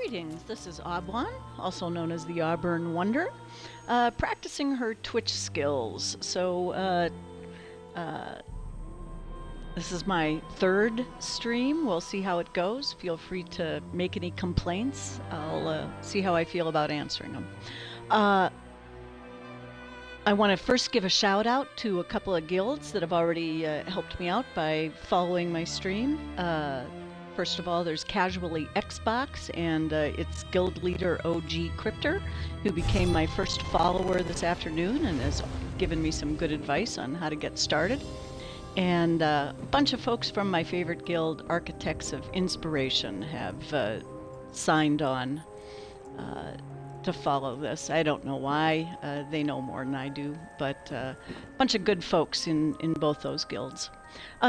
Greetings, this is Aubwon, also known as the Auburn Wonder, practicing her Twitch skills. So, this is my third stream. We'll see how it goes. Feel free to make any complaints. I'll see how I feel about answering them. I want to first give a shout out to a couple of guilds that have already helped me out by following my stream. First of all, there's Casually Xbox and its guild leader OG Cryptor, who became my first follower this afternoon and has given me some good advice on how to get started. And a bunch of folks from my favorite guild, Architects of Inspiration, have signed on to follow this. I don't know why. They know more than I do, but a bunch of good folks in both those guilds.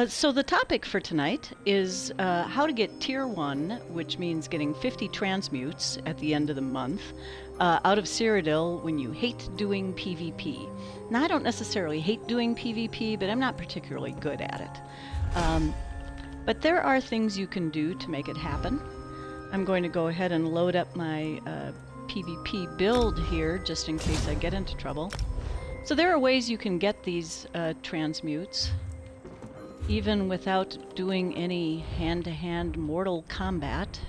So the topic for tonight is how to get Tier 1, which means getting 50 transmutes at the end of the month, out of Cyrodiil when you hate doing PvP. Now, I don't necessarily hate doing PvP, but I'm not particularly good at it. But there are things you can do to make it happen. I'm going to go ahead and load up my PvP build here, just in case I get into trouble. So there are ways you can get these transmutes, even without doing any hand-to-hand mortal combat.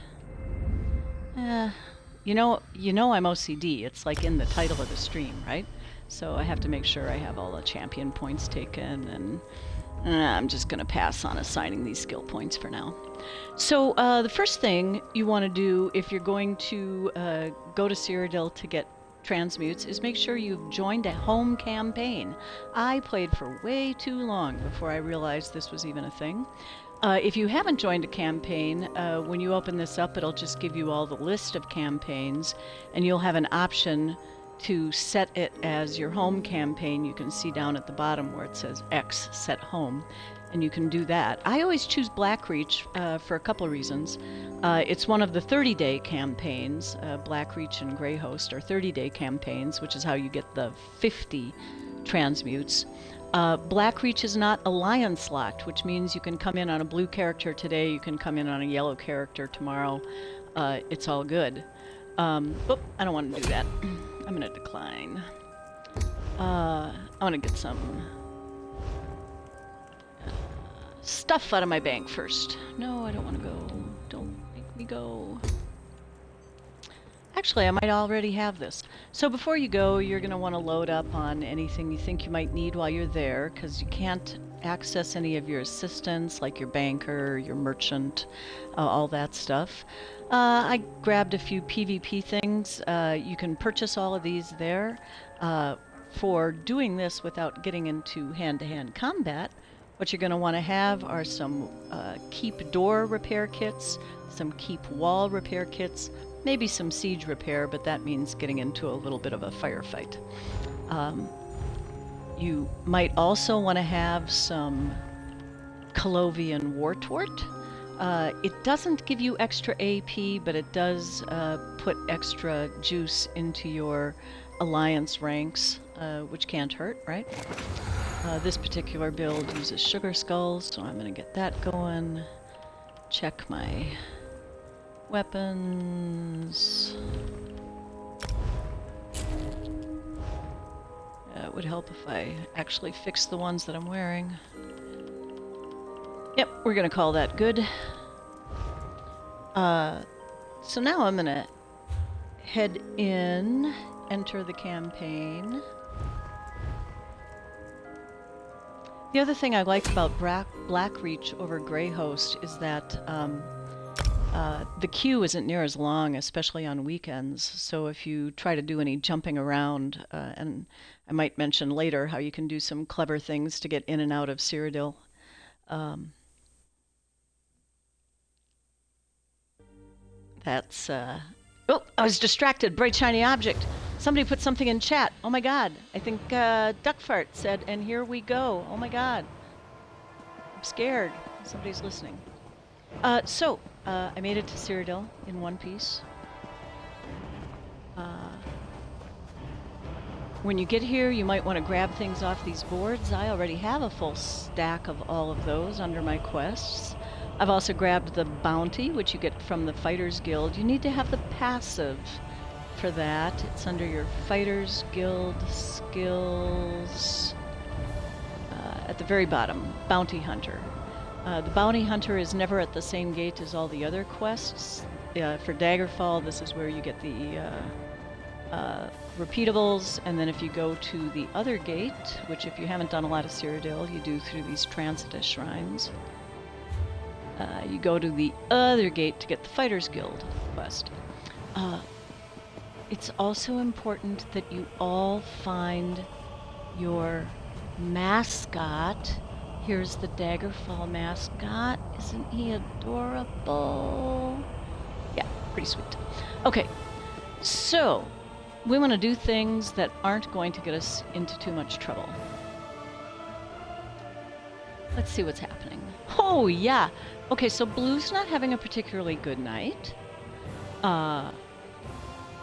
You know I'm OCD. It's like in the title of the stream, right? So I have to make sure I have all the champion points taken, and I'm just going to pass on assigning these skill points for now. So the first thing you want to do if you're going to go to Cyrodiil to get transmutes is make sure you've joined a home campaign. I played for way too long before I realized this was even a thing. If you haven't joined a campaign, when you open this up, it'll just give you all the list of campaigns, and you'll have an option to set it as your home campaign. You can see down at the bottom where it says X, set home, and you can do that. I always choose Blackreach for a couple of reasons. It's one of the 30-day campaigns. Blackreach and Greyhost are 30-day campaigns, which is how you get the 50 transmutes. Blackreach is not alliance locked, which means you can come in on a blue character today, you can come in on a yellow character tomorrow. It's all good. Oop, I don't want to do that. I'm going to decline. I want to get some stuff out of my bank first. No, I don't want to go. Don't make me go. Actually, I might already have this. So before you go, you're going to want to load up on anything you think you might need while you're there, because you can't access any of your assistants, like your banker, your merchant, all that stuff. I grabbed a few PvP things. You can purchase all of these there. For doing this without getting into hand-to-hand combat, what you're going to want to have are some keep door repair kits, some keep wall repair kits, maybe some siege repair, but that means getting into a little bit of a firefight. You might also want to have some Colovian Wartwort. It doesn't give you extra AP, but it does put extra juice into your alliance ranks, which can't hurt, right? This particular build uses sugar skulls, so I'm going to get that going. Check my weapons. It would help if I actually fixed the ones that I'm wearing. Yep, we're going to call that good. So now I'm going to head in, enter the campaign. The other thing I like about Blackreach over Greyhost is that the queue isn't near as long, especially on weekends. So if you try to do any jumping around, and I might mention later how you can do some clever things to get in and out of Cyrodiil. That's, oh, I was distracted. Bright shiny object. Somebody put something in chat. Oh my god. I think Duckfart said, and here we go. Oh my god. I'm scared. Somebody's listening. I made it to Cyrodiil in one piece. When you get here, you might want to grab things off these boards. I already have a full stack of all of those under my quests. I've also grabbed the bounty, which you get from the Fighters Guild. You need to have the passive for that. It's under your Fighters Guild skills at the very bottom, Bounty Hunter. The Bounty Hunter is never at the same gate as all the other quests. For Daggerfall, this is where you get the repeatables, and then if you go to the other gate, which if you haven't done a lot of Cyrodiil, you do through these Transitus shrines, you go to the other gate to get the Fighters Guild quest. It's also important that you all find your mascot. Here's the Daggerfall mascot. Isn't he adorable? Yeah, pretty sweet. Okay, so we want to do things that aren't going to get us into too much trouble. Let's see what's happening. Oh, yeah. Okay, so Blue's not having a particularly good night.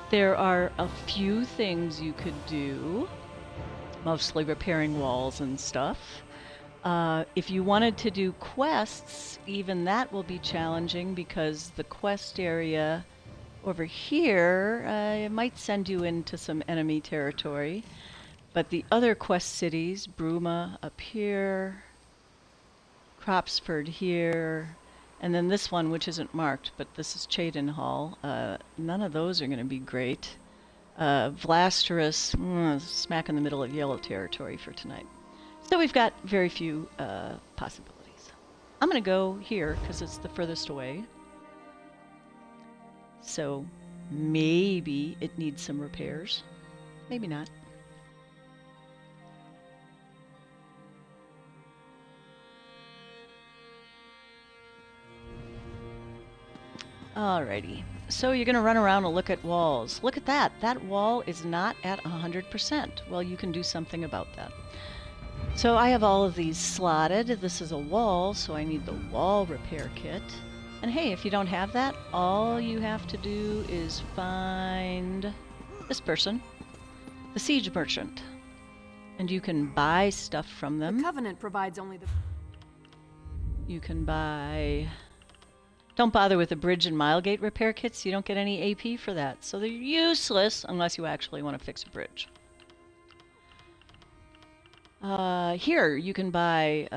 There are a few things you could do, mostly repairing walls and stuff. If you wanted to do quests, even that will be challenging because the quest area over here it might send you into some enemy territory. But the other quest cities, Bruma up here, Cropsford here, and then this one, which isn't marked, but this is Cheydinhall. None of those are going to be great. Vlasterus, smack in the middle of yellow territory for tonight. So we've got very few possibilities. I'm going to go here because it's the furthest away. So maybe it needs some repairs. Maybe not. Alrighty, so you're going to run around and look at walls. Look at that. That wall is not at 100%. Well, you can do something about that. So I have all of these slotted. This is a wall, so I need the wall repair kit. And hey, if you don't have that, all you have to do is find this person, the siege merchant. And you can buy stuff from them. The Covenant provides only the... You can buy... Don't bother with the bridge and mile gate repair kits. You don't get any AP for that. So they're useless unless you actually want to fix a bridge. Here, you can buy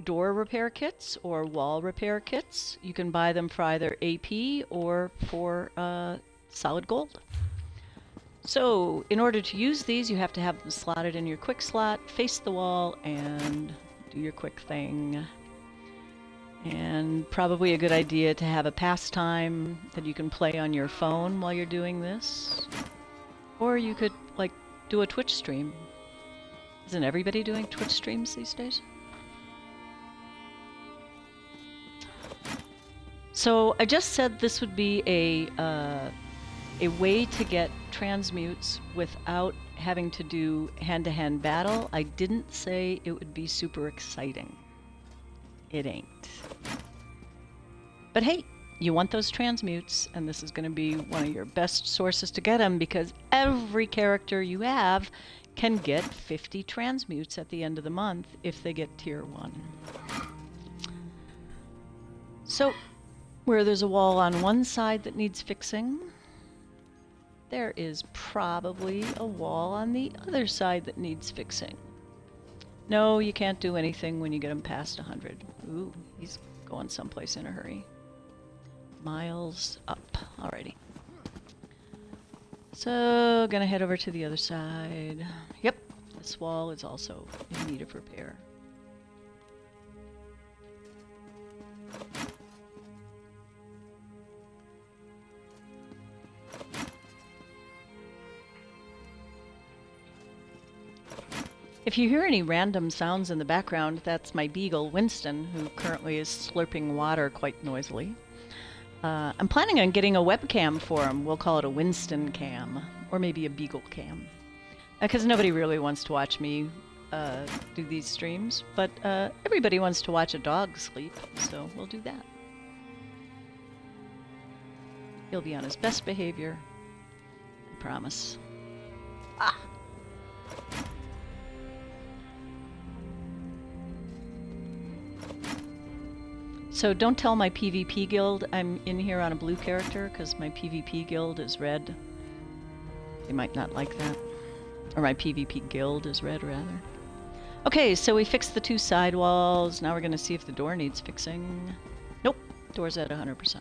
door repair kits or wall repair kits. You can buy them for either AP or for solid gold. So in order to use these, you have to have them slotted in your quick slot, face the wall, and do your quick thing. And probably a good idea to have a pastime that you can play on your phone while you're doing this. Or you could, like, do a Twitch stream. Isn't everybody doing Twitch streams these days? So I just said this would be a way to get transmutes without having to do hand-to-hand battle. I didn't say it would be super exciting. It ain't. But hey, you want those transmutes, and this is going to be one of your best sources to get them because every character you have can get 50 transmutes at the end of the month if they get tier 1. So, where there's a wall on one side that needs fixing, there is probably a wall on the other side that needs fixing. No, you can't do anything when you get him past 100. Ooh, he's going someplace in a hurry. Miles up. Alrighty. So, gonna head over to the other side. Yep, this wall is also in need of repair. If you hear any random sounds in the background, that's my beagle, Winston, who currently is slurping water quite noisily. I'm planning on getting a webcam for him. We'll call it a Winston cam, or maybe a beagle cam. Because nobody really wants to watch me do these streams, but everybody wants to watch a dog sleep, so we'll do that. He'll be on his best behavior, I promise. Ah! So don't tell my PvP guild I'm in here on a blue character, because my PvP guild is red. They might not like that. Or my PvP guild is red, rather. Okay, so we fixed the 2 side walls. Now we're going to see if the door needs fixing. Nope, door's at 100%.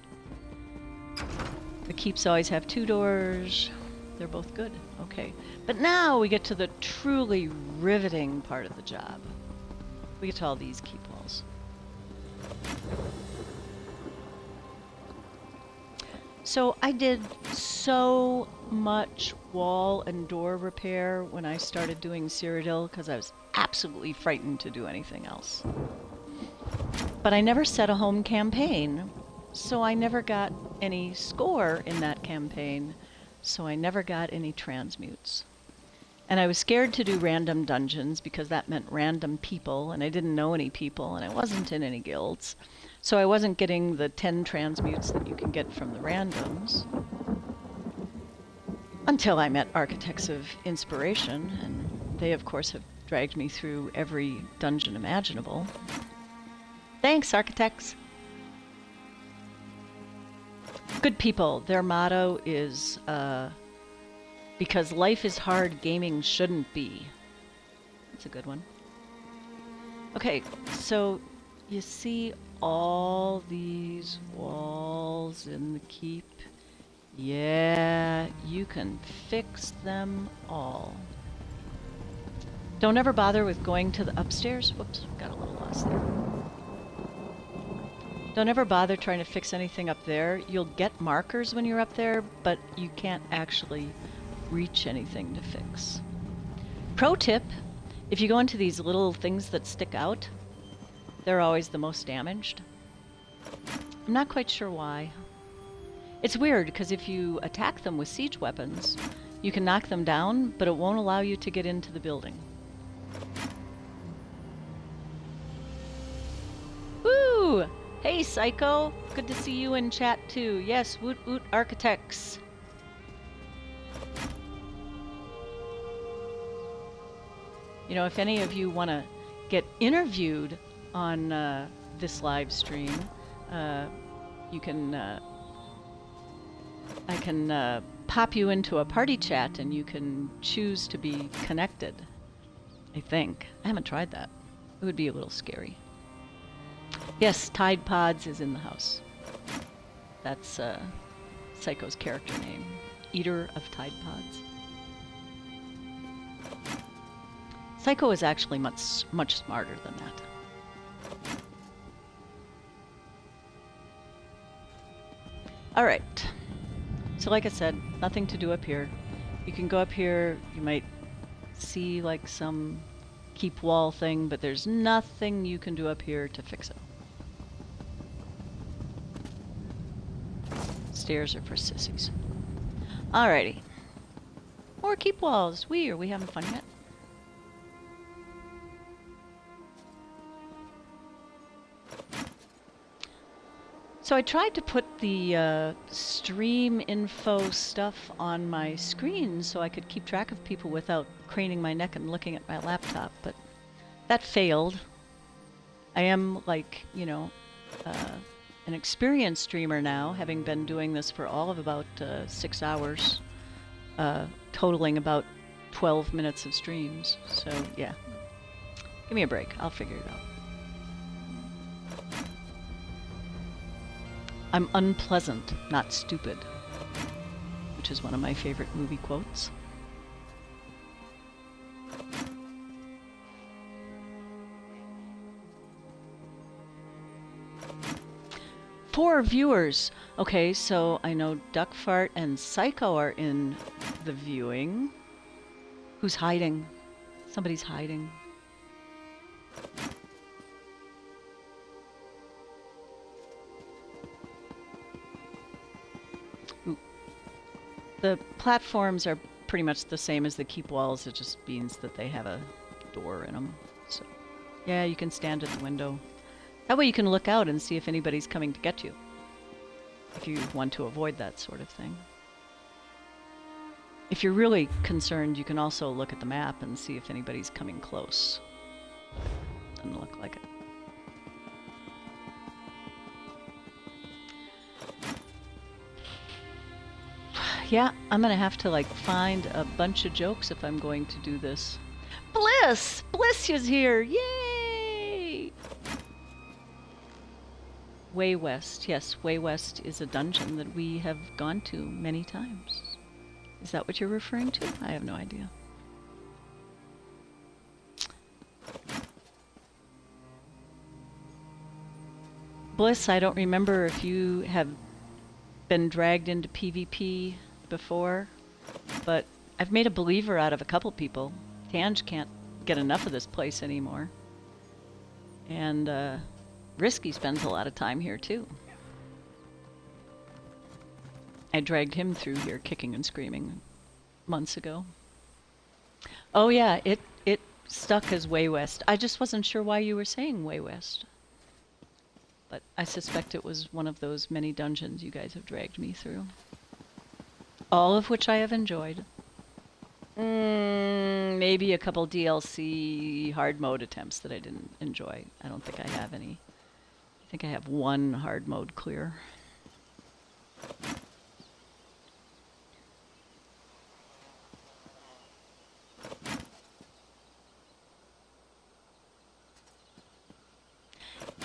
The keeps always have 2 doors. They're both good. Okay, but now we get to the truly riveting part of the job. We get to all these keep walls. So I did so much wall and door repair when I started doing Cyrodiil because I was absolutely frightened to do anything else. But I never set a home campaign, so I never got any score in that campaign, so I never got any transmutes. And I was scared to do random dungeons because that meant random people, and I didn't know any people, and I wasn't in any guilds. So I wasn't getting the 10 transmutes that you can get from the randoms. Until I met Architects of Inspiration, and they of course have dragged me through every dungeon imaginable. Thanks, Architects! Good people. Their motto is, because life is hard, gaming shouldn't be. That's a good one. Okay, so you see all these walls in the keep? Yeah, you can fix them all. Don't ever bother with going to the upstairs. Whoops, got a little lost there. Don't ever bother trying to fix anything up there. You'll get markers when you're up there, but you can't actually reach anything to fix. Pro tip, if you go into these little things that stick out, they're always the most damaged. I'm not quite sure why. It's weird, because if you attack them with siege weapons, you can knock them down, but it won't allow you to get into the building. Woo! Hey, Psycho! Good to see you in chat, too. Yes, woot woot Architects. You know, if any of you want to get interviewed on this live stream, you can, I can pop you into a party chat and you can choose to be connected, I think. I haven't tried that. It would be a little scary. Yes, Tide Pods is in the house. That's Psycho's character name. Eater of Tide Pods. Psycho is actually much smarter than that. Alright. So like I said, nothing to do up here. You can go up here, you might see like some keep wall thing, but there's nothing you can do up here to fix it. Stairs are for sissies. Alrighty. More keep walls. Are we having fun yet? So I tried to put the stream info stuff on my screen so I could keep track of people without craning my neck and looking at my laptop, but that failed. I am like, you know, an experienced streamer now, having been doing this for all of about 6 hours, totaling about 12 minutes of streams. So yeah, give me a break. I'll figure it out. I'm unpleasant, not stupid, which is one of my favorite movie quotes. Four viewers. Okay, so I know Duckfart and Psycho are in the viewing. Who's hiding? Somebody's hiding. The platforms are pretty much the same as the keep walls. It just means that they have a door in them. So, yeah, you can stand at the window. That way you can look out and see if anybody's coming to get you, if you want to avoid that sort of thing. If you're really concerned, you can also look at the map and see if anybody's coming close. Doesn't look like it. Yeah, I'm gonna have to like find a bunch of jokes if I'm going to do this. Bliss! Bliss is here! Yay! Way West. Yes, Way West is a dungeon that we have gone to many times. Is that what you're referring to? I have no idea. Bliss, I don't remember if you have been dragged into PvP before, but I've made a believer out of a couple people. Tange can't get enough of this place anymore. And Risky spends a lot of time here too. I dragged him through here kicking and screaming months ago. Oh yeah, it stuck as Way West. I just wasn't sure why you were saying Way West. But I suspect it was one of those many dungeons you guys have dragged me through. All of which I have enjoyed. Maybe a couple DLC hard mode attempts that I didn't enjoy. I don't think I have any. I think I have one hard mode clear.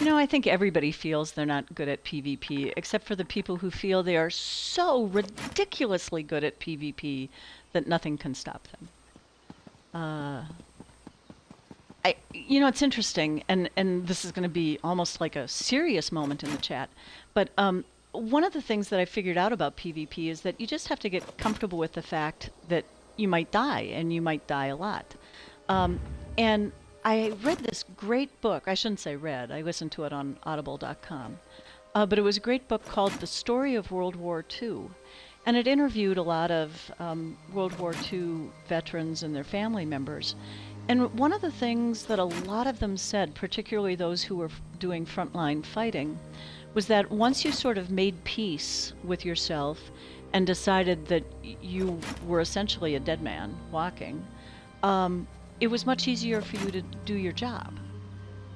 You know, I think everybody feels they're not good at PvP, except for the people who feel they are so ridiculously good at PvP that nothing can stop them. You know, it's interesting, and this is going to be almost like a serious moment in the chat, but one of the things that I figured out about PvP is that you just have to get comfortable with the fact that you might die, and you might die a lot. And I read this great book. I shouldn't say read. I listened to it on audible.com. But it was a great book called The Story of World War II. And it interviewed a lot of World War II veterans and their family members. And one of the things that a lot of them said, particularly those who were doing frontline fighting, was that once you sort of made peace with yourself and decided that you were essentially a dead man walking, it was much easier for you to do your job.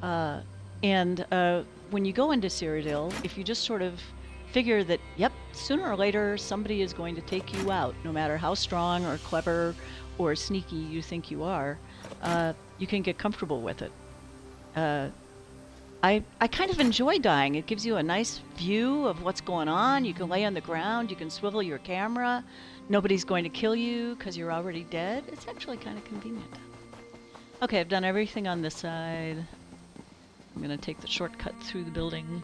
When you go into Cyrodiil, if you just sort of figure that, yep, sooner or later somebody is going to take you out, no matter how strong or clever or sneaky you think you are, you can get comfortable with it. I kind of enjoy dying. It gives you a nice view of what's going on. You can lay on the ground, you can swivel your camera. Nobody's going to kill you because you're already dead. It's actually kind of convenient. Okay, I've done everything on this side. I'm going to take the shortcut through the building.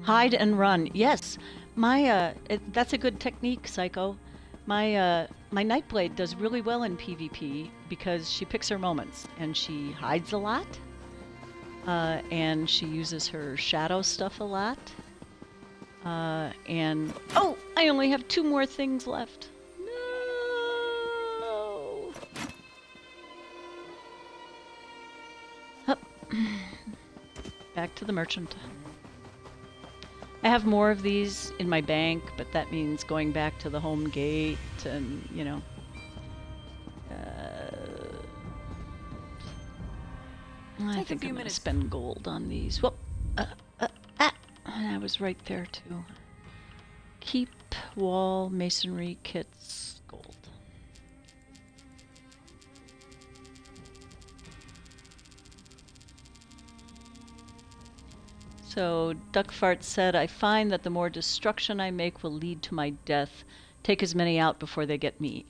Hide and run. Yes, that's a good technique, Psycho. My Nightblade does really well in PvP because she picks her moments and she hides a lot. And she uses her shadow stuff a lot. Oh, I only have 2 more things left. Back to the merchant. I have more of these in my bank, but that means going back to the home gate and, you know. I think I'm going to spend gold on these. Whoop! I was right there too. Keep, wall, masonry, kits, gold. So, Duckfart said, I find that the more destruction I make will lead to my death. Take as many out before they get me.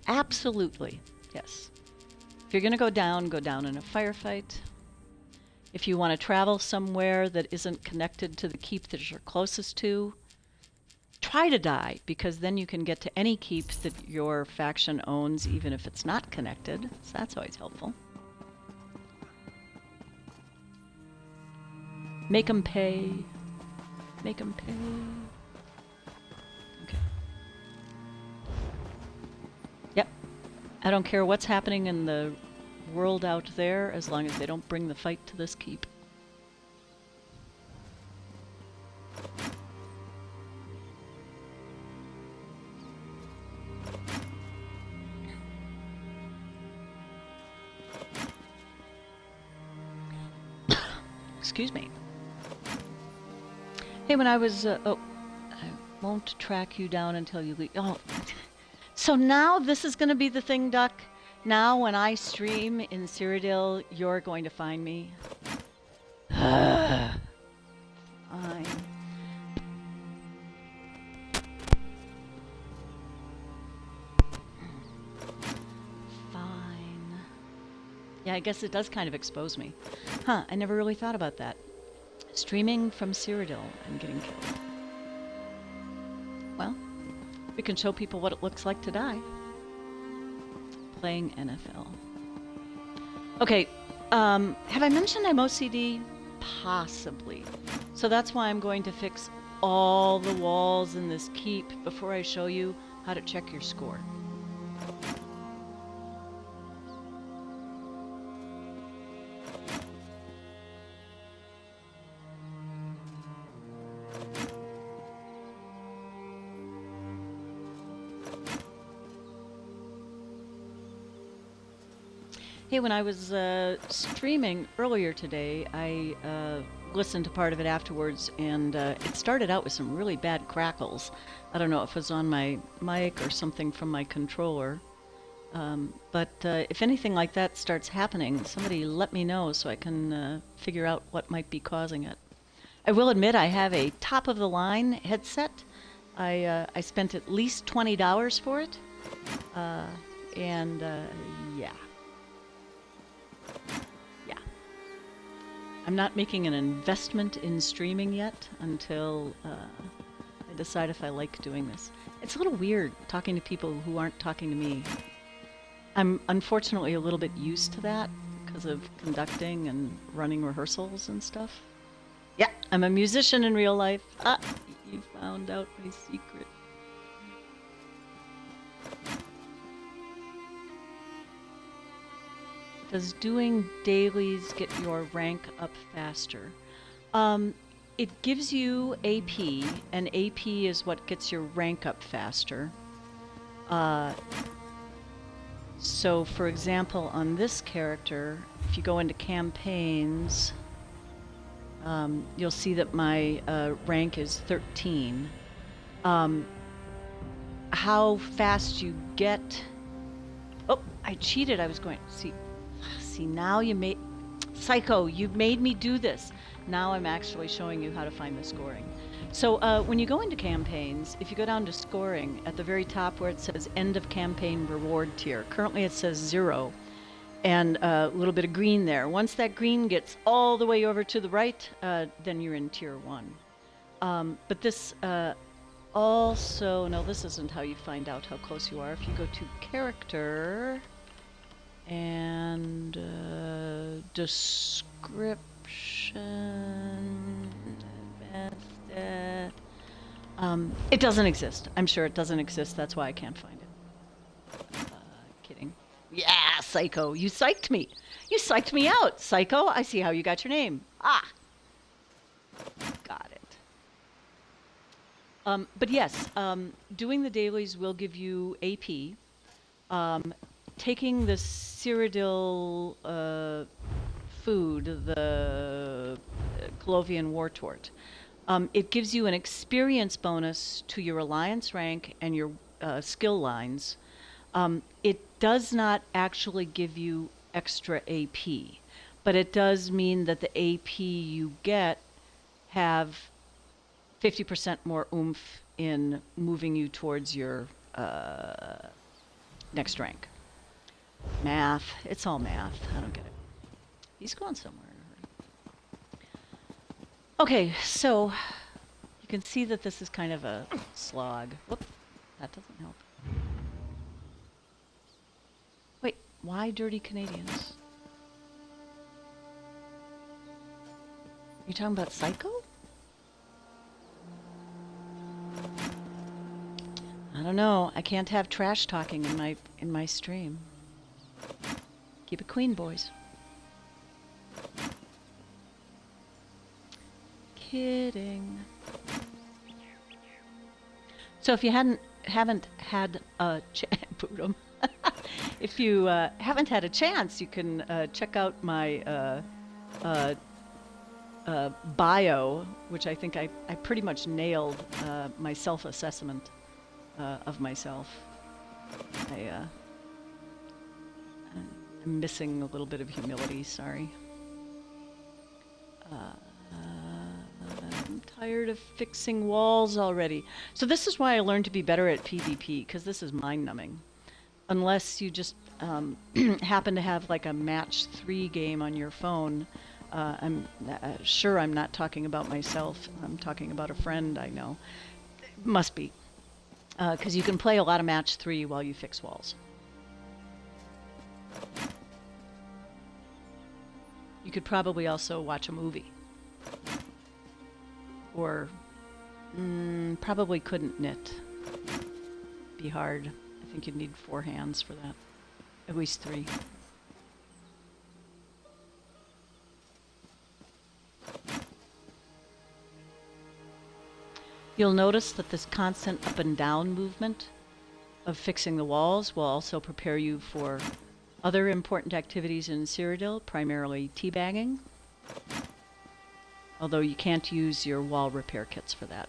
Absolutely, yes. If you're going to go down in a firefight. If you want to travel somewhere that isn't connected to the keep that you're closest to, try to die, because then you can get to any keep that your faction owns, even if it's not connected. So that's always helpful. Make 'em pay. Make 'em pay. Okay. Yep. I don't care what's happening in the world out there as long as they don't bring the fight to this keep. Excuse me. Hey, when I was, Won't track you down until you leave. Oh, so now this is going to be the thing, Duck. Now when I stream in Cyrodiil, you're going to find me. Fine. Fine. Yeah, I guess it does kind of expose me. Huh, I never really thought about that. Streaming from Cyrodiil and getting killed. Well, we can show people what it looks like to die. Playing NFL. Okay, have I mentioned I'm OCD? Possibly. So that's why I'm going to fix all the walls in this keep before I show you how to check your score. Hey, when I was streaming earlier today, I listened to part of it afterwards, and it started out with some really bad crackles. I don't know if it was on my mic or something from my controller. But if anything like that starts happening, somebody let me know so I can figure out what might be causing it. I will admit I have a top-of-the-line headset. I spent at least $20 for it. Yeah. I'm not making an investment in streaming yet until I decide if I like doing this. It's a little weird talking to people who aren't talking to me. I'm unfortunately a little bit used to that because of conducting and running rehearsals and stuff. Yeah, I'm a musician in real life. Ah, you found out my secret. Does doing dailies get your rank up faster? It gives you AP, and AP is what gets your rank up faster. So, for example, on this character, if you go into campaigns, you'll see that my rank is 13. How fast you get... Oh, I cheated. I was going... See, now you made... Psycho, you made me do this. Now I'm actually showing you how to find the scoring. So when you go into campaigns, if you go down to scoring, at the very top where it says end of campaign reward tier, currently it says 0, and a little bit of green there. Once that green gets all the way over to the right, then you're in tier 1. But this also... No, this isn't how you find out how close you are. If you go to character... and description, it doesn't exist. I'm sure it doesn't exist. That's why I can't find it. Kidding. Yeah, Psycho, you psyched me. You psyched me out, Psycho. I see how you got your name. Ah, got it. But yes, doing the dailies will give you AP. Taking the Cyrodiil food, the Colovian War Tort, it gives you an experience bonus to your alliance rank and your skill lines. It does not actually give you extra AP, but it does mean that the AP you get have 50% more oomph in moving you towards your next rank. Math. It's all math. I don't get it. He's going somewhere. Okay, so you can see that this is kind of a slog. Whoop, that doesn't help. Wait, why dirty Canadians? You talking about Psycho? I don't know. I can't have trash talking in my stream. Keep it clean, boys. Kidding. So if you haven't had a boot 'em. If you haven't had a chance, you can check out my bio, which I think I pretty much nailed my self-assessment of myself. I'm missing a little bit of humility, sorry. I'm tired of fixing walls already. So this is why I learned to be better at PvP, because this is mind-numbing. Unless you just happen to have like a match 3 game on your phone. I'm sure I'm not talking about myself. I'm talking about a friend I know. Must be. Because you can play a lot of match 3 while you fix walls. You could probably also watch a movie. Or probably couldn't knit. Be hard. I think you'd need 4 hands for that. At least 3. You'll notice that this constant up and down movement of fixing the walls will also prepare you for other important activities in Cyrodiil, primarily teabagging. Although you can't use your wall repair kits for that.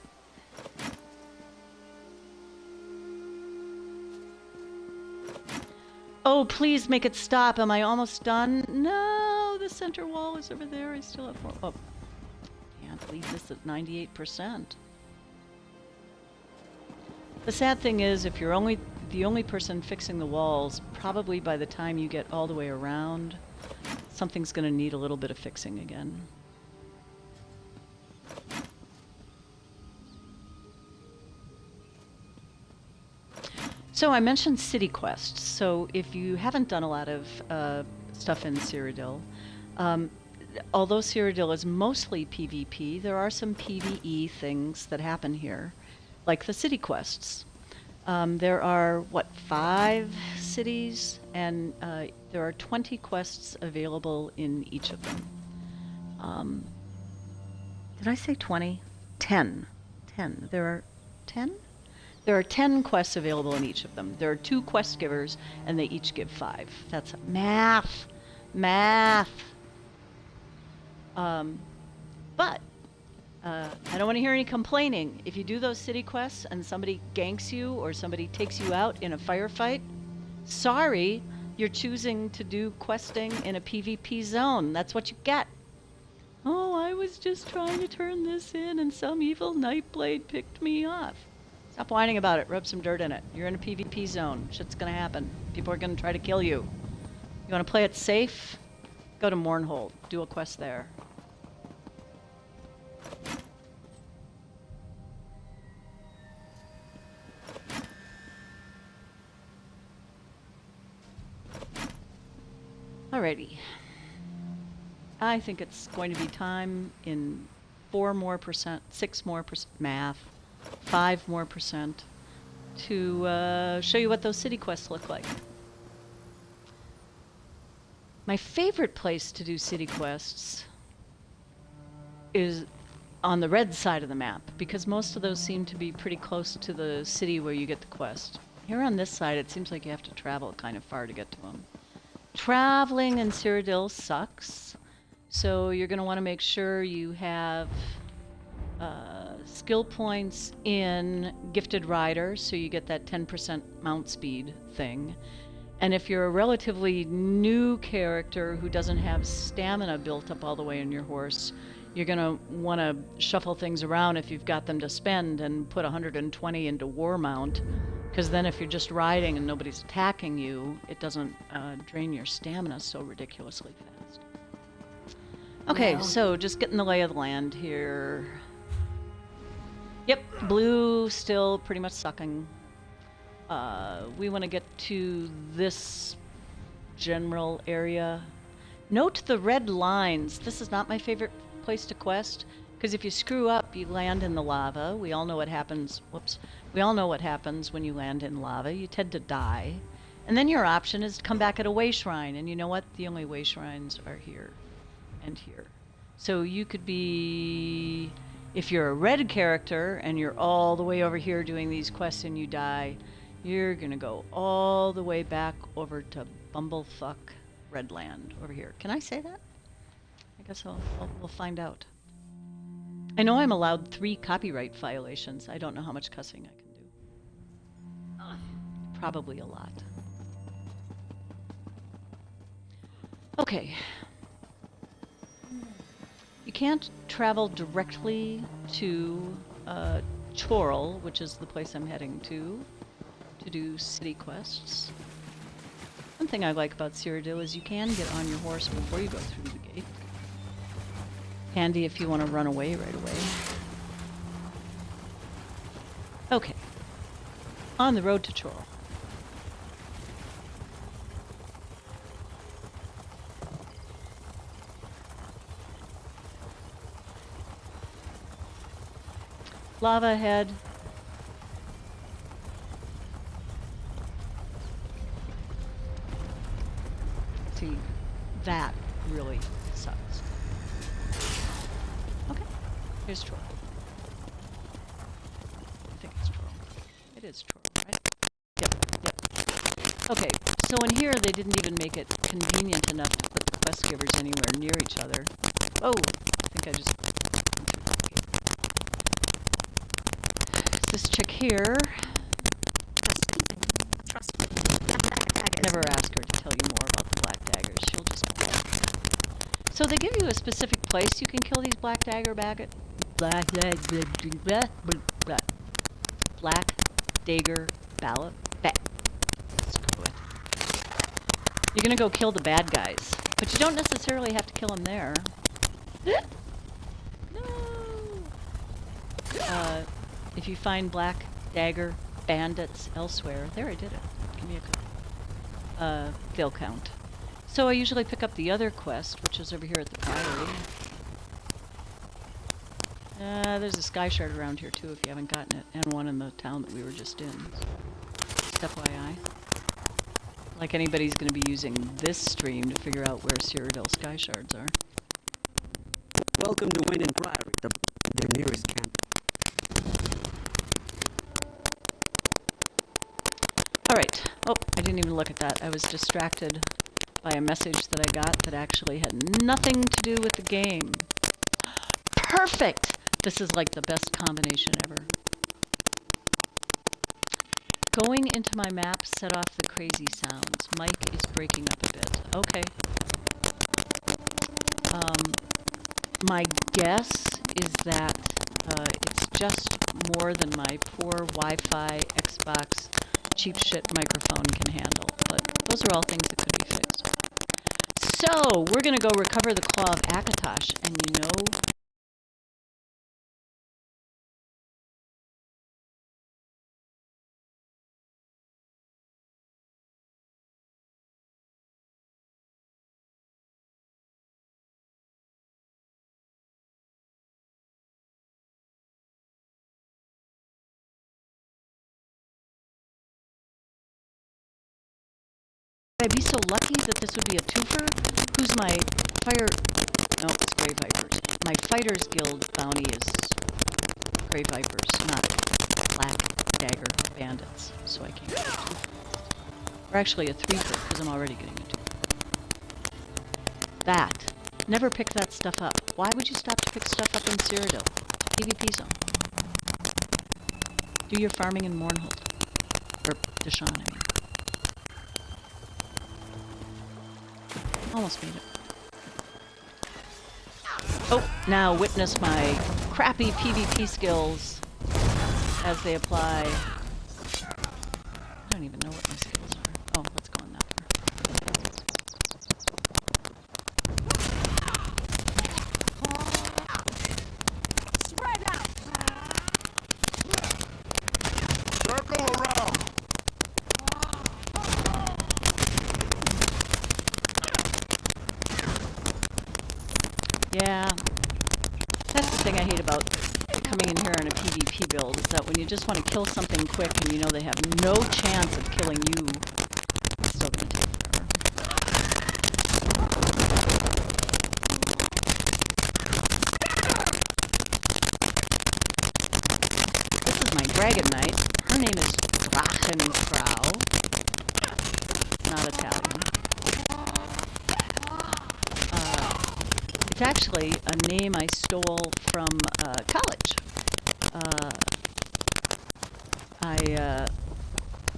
Oh, please make it stop. Am I almost done? No, the center wall is over there. I still have 4. Oh, can't leave this at 98%. The sad thing is, if you're the only person fixing the walls, probably by the time you get all the way around, something's going to need a little bit of fixing again. So I mentioned city quests. So if you haven't done a lot of stuff in Cyrodiil, although Cyrodiil is mostly PvP, there are some PvE things that happen here, like the city quests. There are, 5 cities, and there are 20 quests available in each of them. Did I say 20? 10. 10. There are 10? There are 10 quests available in each of them. There are 2 quest givers, and they each give 5. That's math. Math. But I don't want to hear any complaining. If you do those city quests and somebody ganks you or somebody takes you out in a firefight, sorry, you're choosing to do questing in a PvP zone. That's what you get. Oh, I was just trying to turn this in and some evil Nightblade picked me off. Stop whining about it. Rub some dirt in it. You're in a PvP zone. Shit's gonna happen. People are gonna try to kill you. You wanna play it safe? Go to Mournhold. Do a quest there. Alrighty. I think it's going to be time in 4 more percent, 6 more percent, math, 5 more percent to show you what those city quests look like. My favorite place to do city quests is on the red side of the map, because most of those seem to be pretty close to the city where you get the quest. Here on this side, it seems like you have to travel kind of far to get to them. Traveling in Cyrodiil sucks, so you're going to want to make sure you have skill points in Gifted Rider, so you get that 10% mount speed thing. And if you're a relatively new character who doesn't have stamina built up all the way in your horse, you're going to want to shuffle things around if you've got them to spend and put 120 into War Mount, because then if you're just riding and nobody's attacking you, it doesn't drain your stamina so ridiculously fast. Okay, wow. So just getting the lay of the land here. Yep, blue still pretty much sucking. We want to get to this general area. Note the red lines. This is not my favorite place to quest, because if you screw up, you land in the lava. We all know what happens. Whoops. We all know what happens when you land in lava. You tend to die. And then your option is to come back at a way shrine. And you know what? The only way shrines are here and here. So you could be, if you're a red character and you're all the way over here doing these quests and you die, you're going to go all the way back over to Bumblefuck Redland over here. Can I say that? I guess we'll find out. I know I'm allowed 3 copyright violations. I don't know how much cussing I can do. Probably a lot. Okay. You can't travel directly to Chorrol, which is the place I'm heading to do city quests. One thing I like about Cyrodiil is you can get on your horse before you go through the gate. Handy if you want to run away right away. Okay. On the road to Chorrol. Lava ahead. See, that really sucks. Okay, here's Chorrol. I think it's Chorrol. It is Chorrol, right? Yep. Okay, so in here they didn't even make it convenient enough to put the quest givers anywhere near each other. Oh, I think I just... This chick here. Never ask her to tell you more about the black daggers. She'll just... So they give you a specific place you can kill these black dagger Black dagger ballot. Screw it. You're gonna go kill the bad guys, but you don't necessarily have to kill them there. No. If you find black dagger bandits elsewhere, there I did it. Give me a code. They'll count. So I usually pick up the other quest, which is over here at the Priory. There's a sky shard around here too if you haven't gotten it, and one in the town that we were just in. Just FYI. Like anybody's going to be using this stream to figure out where Cyrodiil sky shards are. Welcome to Wind and Priory, their nearest camp. Alright. Oh, I didn't even look at that. I was distracted by a message that I got that actually had nothing to do with the game. Perfect! This is like the best combination ever. Going into my map set off the crazy sounds. Mike is breaking up a bit. Okay. My guess is that it's just more than my poor Wi-Fi Xbox cheap shit microphone can handle, but those are all things that could be fixed. So, we're gonna go recover the Claw of Akatosh, and you know... I'd be so lucky that this would be a twofer. Who's my fire... No, it's Grey Vipers. My Fighters Guild bounty is Grey Vipers, not Black Dagger Bandits. So I can't get a twofer. Or actually a threefer, because I'm already getting a twofer. That. Never pick that stuff up. Why would you stop to pick stuff up in Cyrodiil? PvP zone. Do your farming in Mournhold. Or Deshaun, I mean. Almost made it. Oh, now witness my crappy PvP skills as they apply. I don't even know what my skills are. Oh, let's go on that one. Spread out. Circle around. Yeah, that's the thing I hate about coming in here on a PvP build, is that when you just want to kill something quick and you know they have no chance of killing you, it's still going to take forever. This is my dragonknight. Her name is Dragonknight. Not Italian. It's actually a name I stole from college. I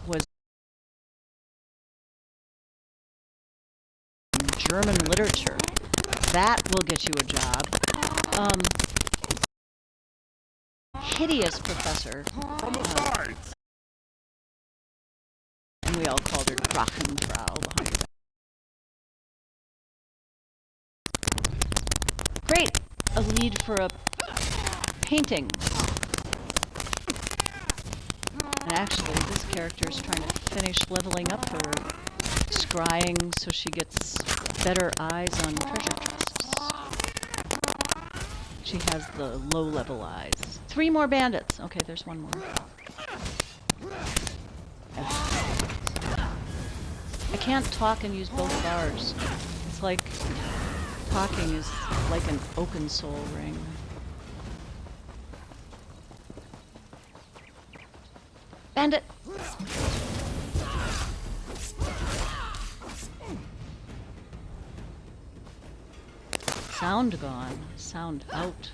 was in German literature. That will get you a job. Hideous professor. And we all called her Drachenfrau behind her. Great! A lead for a painting. And actually, this character is trying to finish leveling up her scrying so she gets better eyes on treasure chests. She has the low-level eyes. 3 more bandits. Okay, there's one more. I can't talk and use both bars. It's like talking is like an open soul ring. Bandit! Sound gone. Sound out.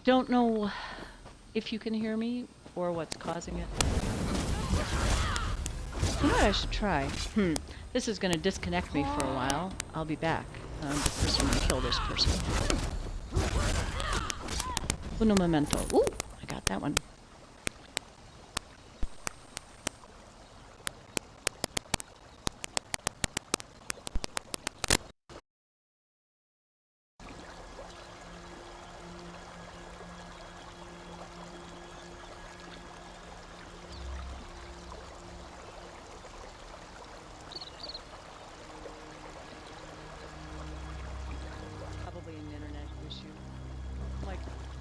Don't know if you can hear me or what's causing it. You know what I should try? This is going to disconnect me for a while. I'll be back. The person will kill this person. Uno momento. Ooh, I got that one.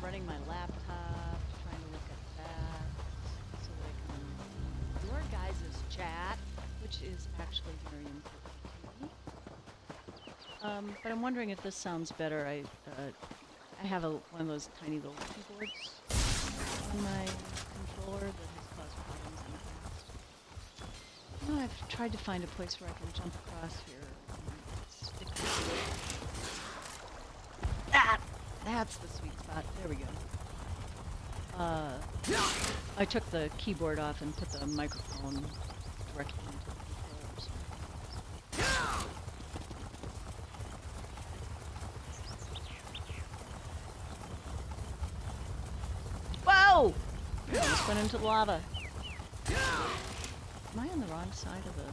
Running my laptop, trying to look at that, so that I can your guys' chat, which is actually very important to me. But I'm wondering if this sounds better. I have one of those tiny little keyboards on my controller that has caused problems in the past. You know, I've tried to find a place where I can jump across here. That's the sweet spot. There we go. I took the keyboard off and put the microphone directly into the controllers. Whoa! I just went into the lava. Am I on the wrong side of the...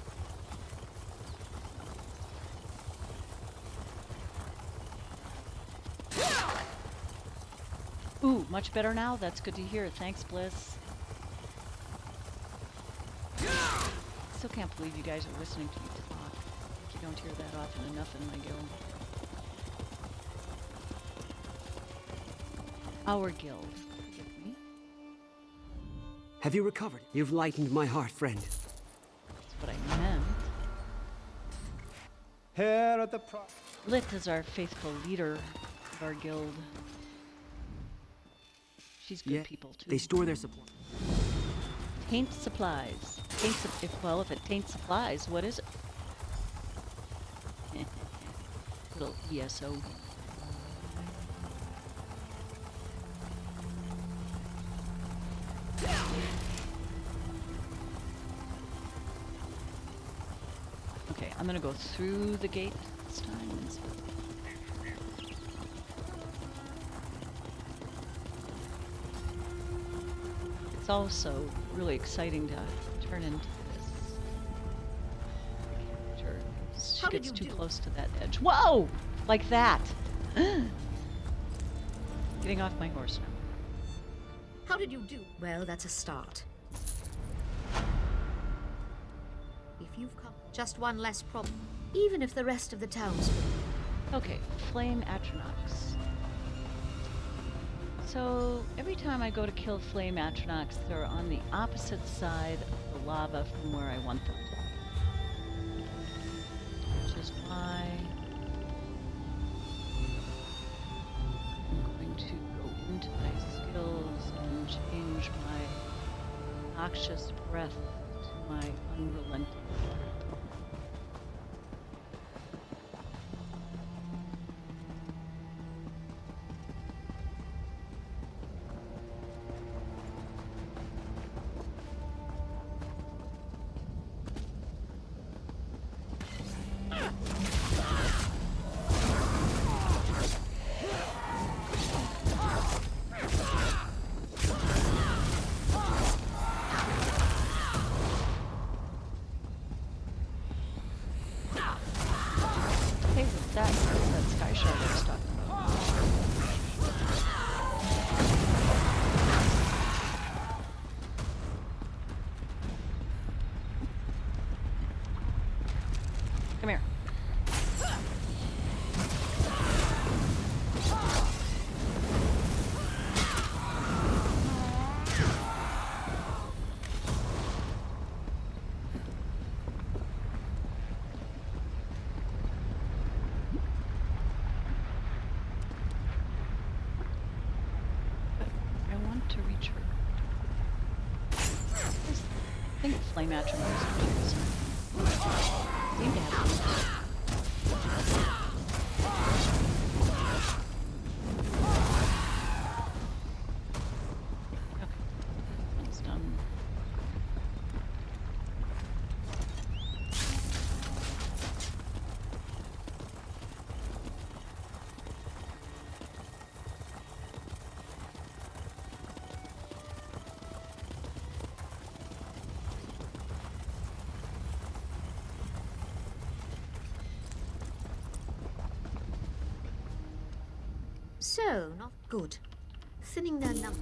Ooh, much better now? That's good to hear. Thanks, Bliss. Still can't believe you guys are listening to me talk. You don't hear that often enough in my guild. Our guild. Forgive me. Have you recovered? You've lightened my heart, friend. That's what I meant. Here at the Lit is our faithful leader of our guild. She's good people, too. They store their supplies. Taint supplies. If it taints supplies, what is it? Little ESO. Okay, I'm gonna go through the gate this time. It's also really exciting to turn into this character. She gets too close to that edge. Whoa! Like that! Getting off my horse now. How did you do? Well, that's a start. If you've come, just one less problem. Even if the rest of the townspeople... Okay, Flame Atronachs. So, every time I go to kill Flame Atronachs, they're on the opposite side of the lava from where I want them to be. Which is why I'm going to go into my skills and change my noxious breath to my unrelenting. That's that sky shard I was talking about. Come here. To reach her. I think flame attributes seem to have. Okay, that's done. So, not good. Thinning their number.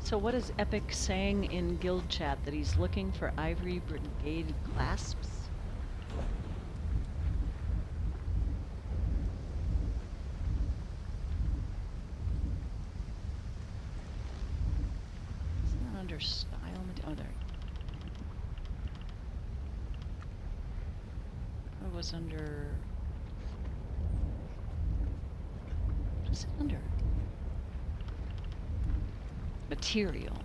So what is Epic saying in guild chat? That he's looking for Ivory Brigade clasps? Isn't that under style? Oh, there. It was under... What is it under? Material.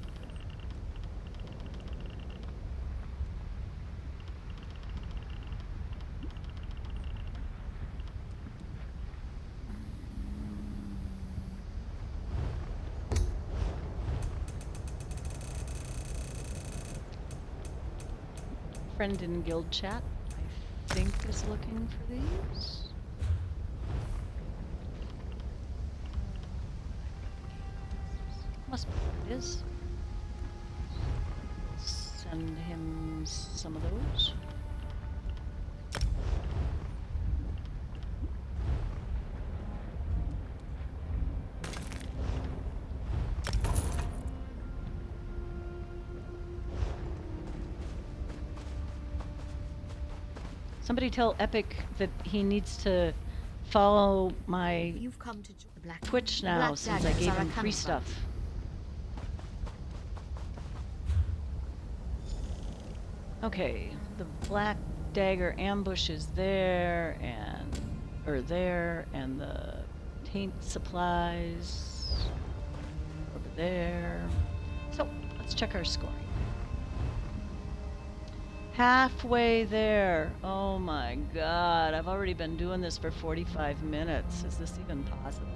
Friend in guild chat, I think, is looking for these. Must be what it is. Send him some of those. Somebody tell Epic that he needs to follow my You've come to the Black Twitch now Black since I Daggers gave are a him free cunning stuff. bunch. Okay, the Black Dagger ambush is there, and the taint supplies over there. So let's check our scoring. Halfway there. Oh my god, I've already been doing this for 45 minutes. Is this even possible?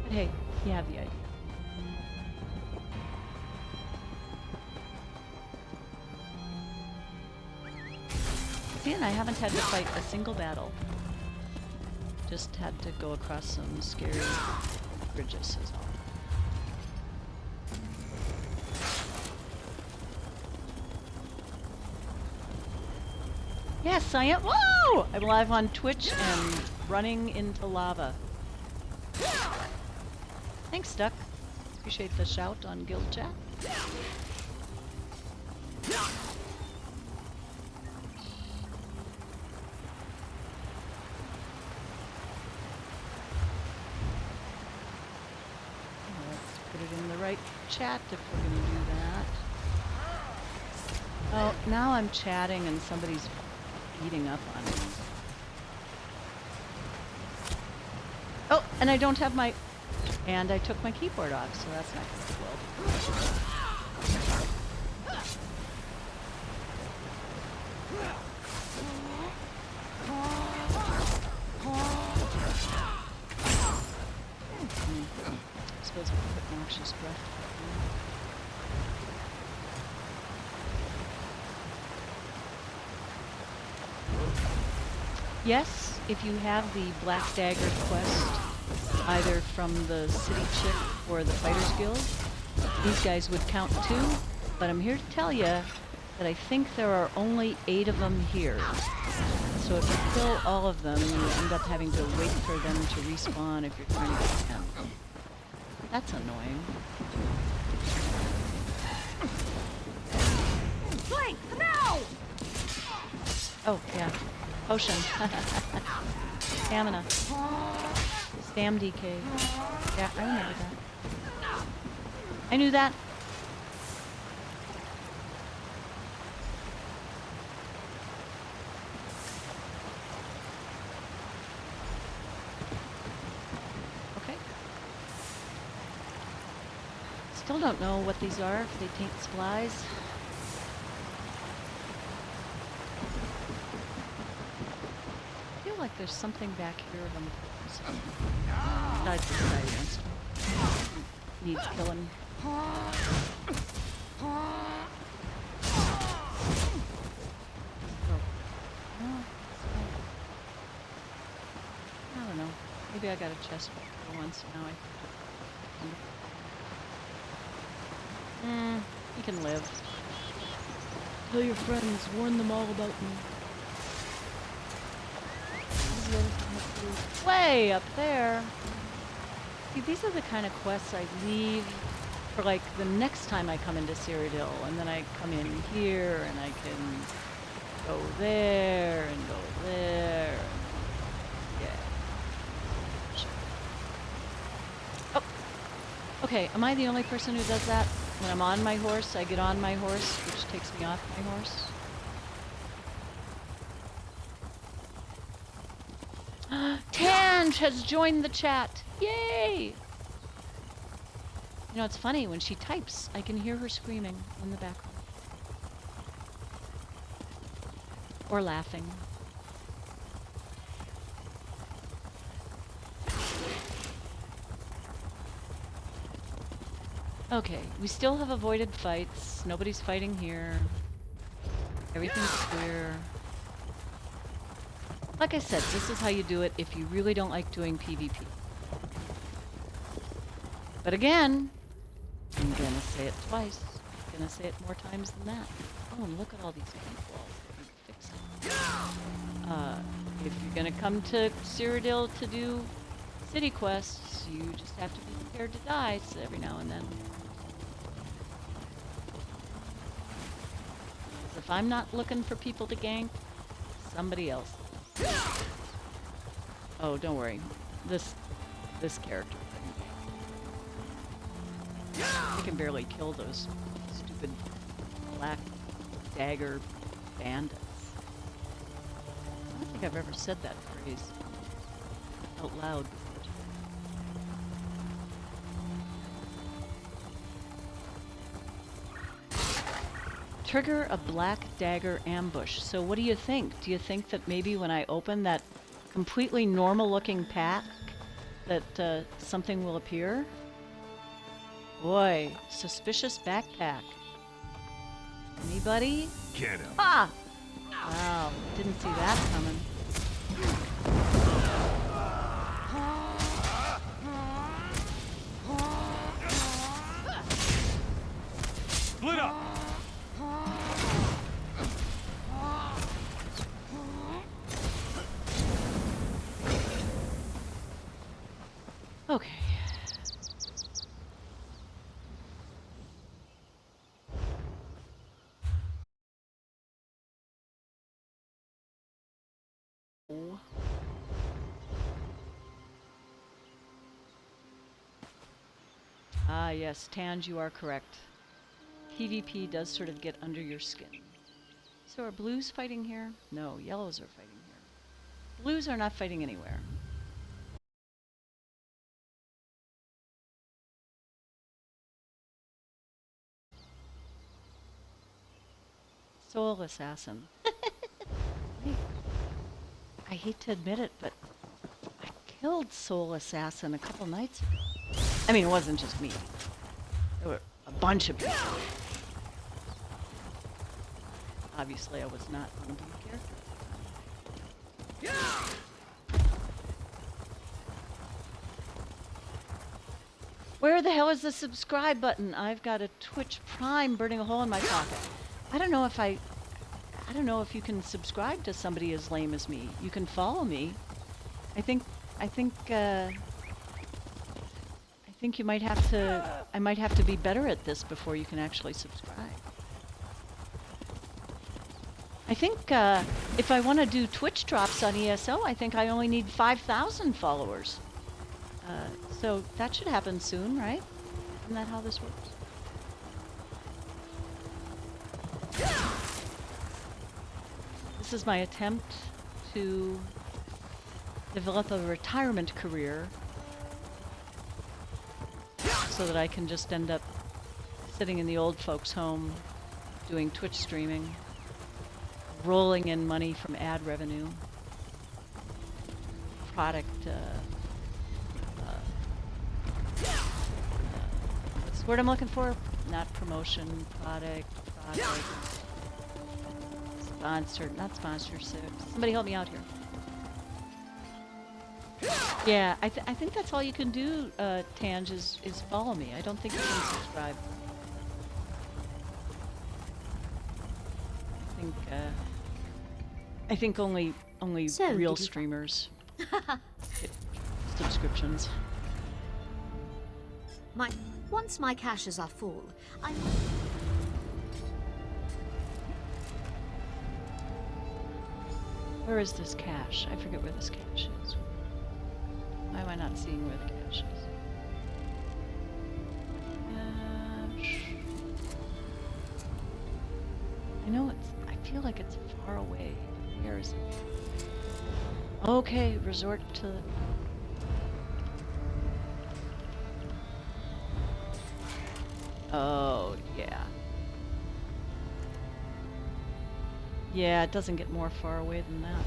But hey, you have the idea. See, and I haven't had to fight a single battle. Just had to go across some scary bridges is all. Yes, I am. Whoa! I'm live on Twitch and running into lava. Thanks, Duck. Appreciate the shout on guild chat. Let's put it in the right chat if we're going to do that. Oh, now I'm chatting and somebody's beating up on me. Oh, and I don't have my... And I took my keyboard off, so that's not going to world. I suppose I could put noxious breath. Yes, if you have the Black Dagger quest, either from the City Chip or the Fighters Guild, these guys would count too, but I'm here to tell you that I think there are only 8 of them here. So if you kill all of them, you end up having to wait for them to respawn if you're trying to get 10. That's annoying. Flank! No! Oh, yeah. Potion. Stamina. Stam DK. Yeah, I remember that. I knew that. Okay. Still don't know what these are, if they taint supplies. I feel like there's something back here on the besides the sirens. Needs killing. I don't know. Maybe I got a chest for once now. You can live. Tell your friends, warn them all about me. Way up there. See, these are the kind of quests I leave for like the next time I come into Cyrodiil, and then I come in here and I can go there and go there. And yeah. Oh. Okay, am I the only person who does that? When I'm on my horse, I get on my horse, which takes me off my horse. Tange has joined the chat. Yay! You know, it's funny, when she types, I can hear her screaming in the background. Or laughing. Okay, we still have avoided fights. Nobody's fighting here. Everything's clear. Like I said, this is how you do it if you really don't like doing PvP. But again, I'm gonna say it twice. I'm gonna say it more times than that. Oh, and look at all these paint walls that need fixing. If you're gonna come to Cyrodiil to do city quests, you just have to be prepared to die every now and then. If I'm not looking for people to gank, somebody else is. Oh, don't worry. This character couldn't gank. I can barely kill those stupid Black Dagger bandits. I don't think I've ever said that phrase out loud before. Trigger a Black Dagger ambush. So what do you think? Do you think that maybe when I open that completely normal looking pack that something will appear? Boy, suspicious backpack. Anybody? Get him. Ah! Wow, didn't see that coming. Split up. Okay. Ah, yes, Tange, you are correct. PvP does sort of get under your skin. So are blues fighting here? No, yellows are fighting here. Blues are not fighting anywhere. Soul Assassin. I hate to admit it, but I killed Soul Assassin a couple nights ago. I mean, it wasn't just me. There were a bunch of people. Obviously, I was not on a blue character. Where the hell is the subscribe button? I've got a Twitch Prime burning a hole in my pocket. I don't know if you can subscribe to somebody as lame as me. You can follow me. I think you might have to, I might have to be better at this before you can actually subscribe. I think if I want to do Twitch drops on ESO, I think I only need 5,000 followers. So that should happen soon, right? Isn't that how this works? This is my attempt to develop a retirement career so that I can just end up sitting in the old folks' home doing Twitch streaming, rolling in money from ad revenue, product, what's the word I'm looking for? Not promotion, product, sponsored, not sponsorship. Somebody help me out here. Yeah, I think that's all you can do, Tange, is follow me. I don't think you can subscribe. I think only So, real did you streamers get subscriptions. Once my caches are full, Where is this cache? I forget where this cache is. Why am I not seeing where the cache is? Cache. I know I feel like it's far away. Where is it? Okay, resort to... Oh, yeah. Yeah, it doesn't get more far away than that.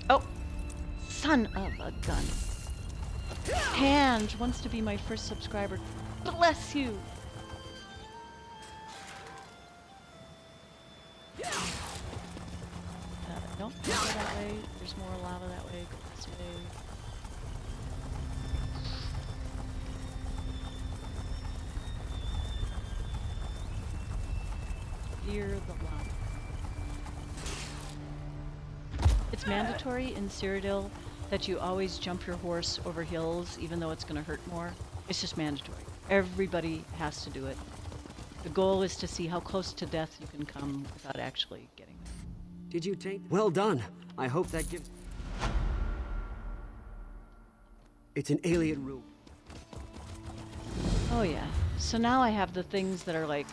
Oh! Son of a gun. Tange wants to be my first subscriber. Bless you! Don't go that way. There's more lava that way. Go this way. Fear the lava. It's mandatory in Cyrodiil that you always jump your horse over hills, even though it's going to hurt more. It's just mandatory. Everybody has to do it. The goal is to see how close to death you can come without actually getting there. Did you take... Well done. I hope that gives... It's an alien rule. Oh yeah. So now I have the things that are like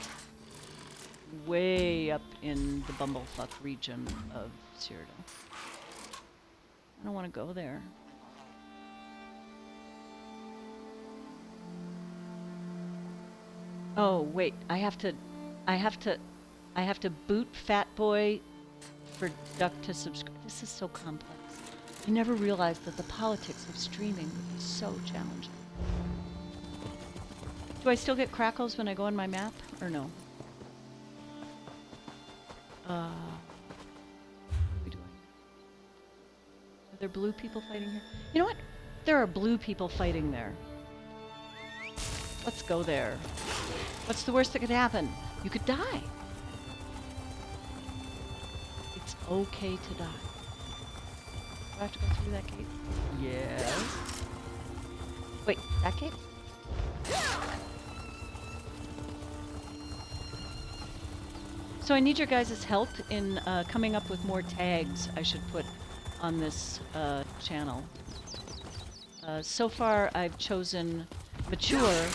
way up in the Bumblefuck region of Cyrodiil. I don't want to go there. Oh wait, I have to boot Fat Boy for Duck to subscribe. This is so complex. I never realized that the politics of streaming would be so challenging. Do I still get crackles when I go on my map, or no? What are we doing? Are there blue people fighting here? You know what? There are blue people fighting there. Let's go there. What's the worst that could happen? You could die. It's okay to die. Do I have to go through that gate? Yes. Wait, that gate? So I need your guys' help in coming up with more tags I should put on this channel. So far I've chosen mature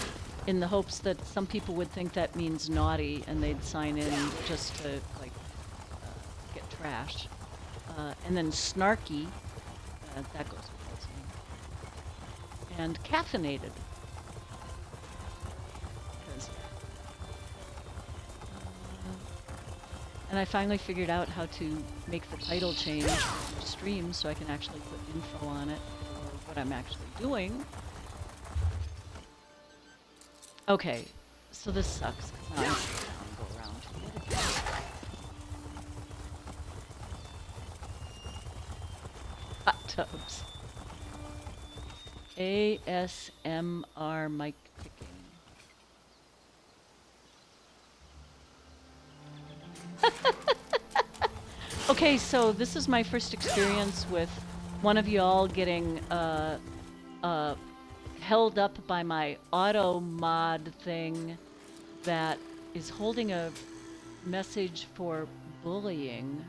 in the hopes that some people would think that means naughty and they'd sign in just to like get trashed. And then snarky, that goes without saying. And caffeinated. And I finally figured out how to make the title change stream so I can actually put info on it or what I'm actually doing. Okay, so this sucks. 'Cause now I have to go around to it again. Hot tubs. ASMR mic picking. Okay, so this is my first experience with one of y'all getting held up by my auto mod thing that is holding a message for bullying.